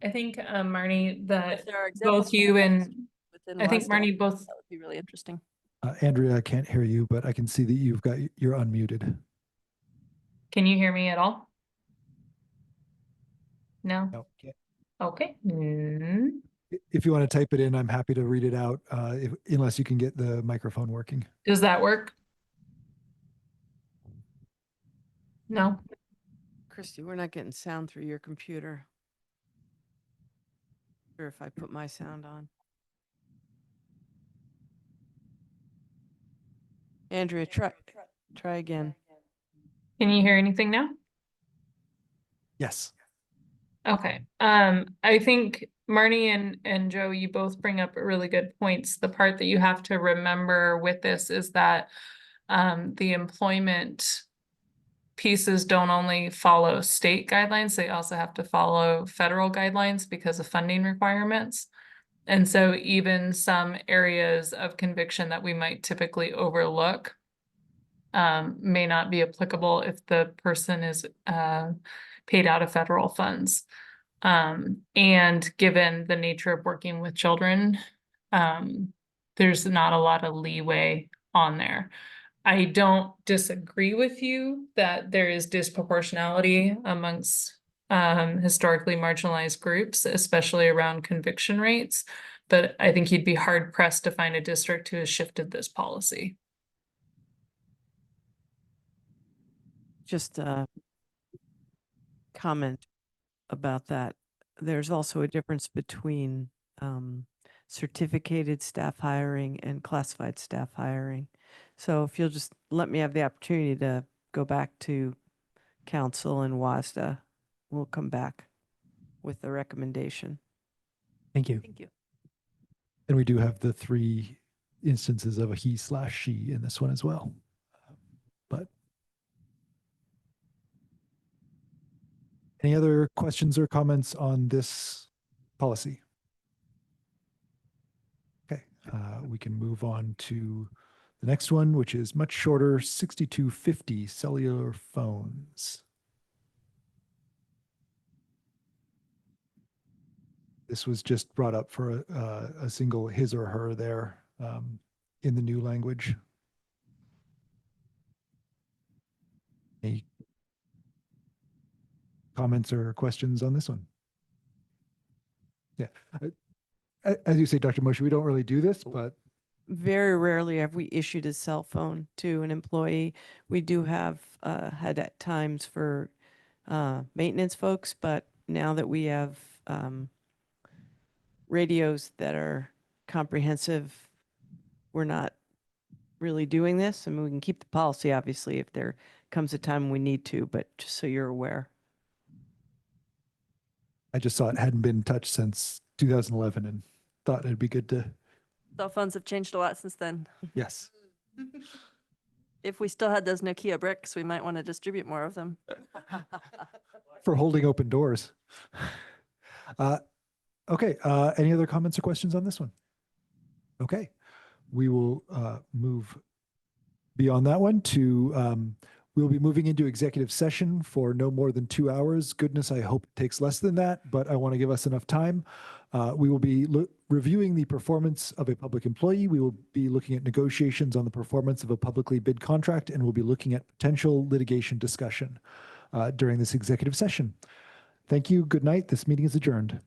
I think, Marnie, that There are examples both you and within I think WASDA. Marnie both. That would be really interesting. Andrea, I can't hear you, but I can see that you're unmuted. Can you hear me at all? No? No, can't. Okay. If you want to type it in, I'm happy to read it out, unless you can get the microphone working. Does that work? No? Christy, we're not getting sound through your computer. Sure, if I put my sound on. Andrea, try again. Can you hear anything now? Yes. Okay. I think Marnie and Joe, you both bring up really good points. The part that you have to remember with this is that the employment pieces don't only follow state guidelines, they also have to follow federal guidelines because of funding requirements. And so even some areas of conviction that we might typically overlook may not be applicable if the person is paid out of federal funds. And given the nature of working with children, there's not a lot of leeway on there. I don't disagree with you that there is disproportionality amongst historically marginalized groups, especially around conviction rates, but I think you'd be hard pressed to find a district who has shifted this policy. Just a comment about that. There's also a difference between certificated staff hiring and classified staff hiring. So if you'll just let me have the opportunity to go back to council and WASDA, we'll come back with the recommendation. Thank you. Thank you. And we do have the 3 instances of a he/she in this one as well. But any other questions or comments on this policy? Okay, we can move on to the next one, which is much shorter, 6250 cellular phones. This was just brought up for a single his or her there in the new language. Any comments or questions on this one? Yeah. As you say, Dr. Moshe, we don't really do this, but Very rarely have we issued a cell phone to an employee. We do have had at times for maintenance folks, but now that we have radios that are comprehensive, we're not really doing this. I mean, we can keep the policy, obviously, if there comes a time we need to, but just so you're aware. I just saw it hadn't been touched since 2011 and thought it'd be good to, Cell phones have changed a lot since then. yes. If we still had those Nokia bricks, we might want to distribute more of them. For holding open doors. Okay, any other comments or questions on this one? Okay, we will move beyond that one to, we'll be moving into executive session for no more than 2 hours. Goodness, I hope it takes less than that, but I want to give us enough time. We will be reviewing the performance of a public employee. We will be looking at negotiations on the performance of a publicly bid contract, and we'll be looking at potential litigation discussion during this executive session. Thank you. Good night. This meeting is adjourned.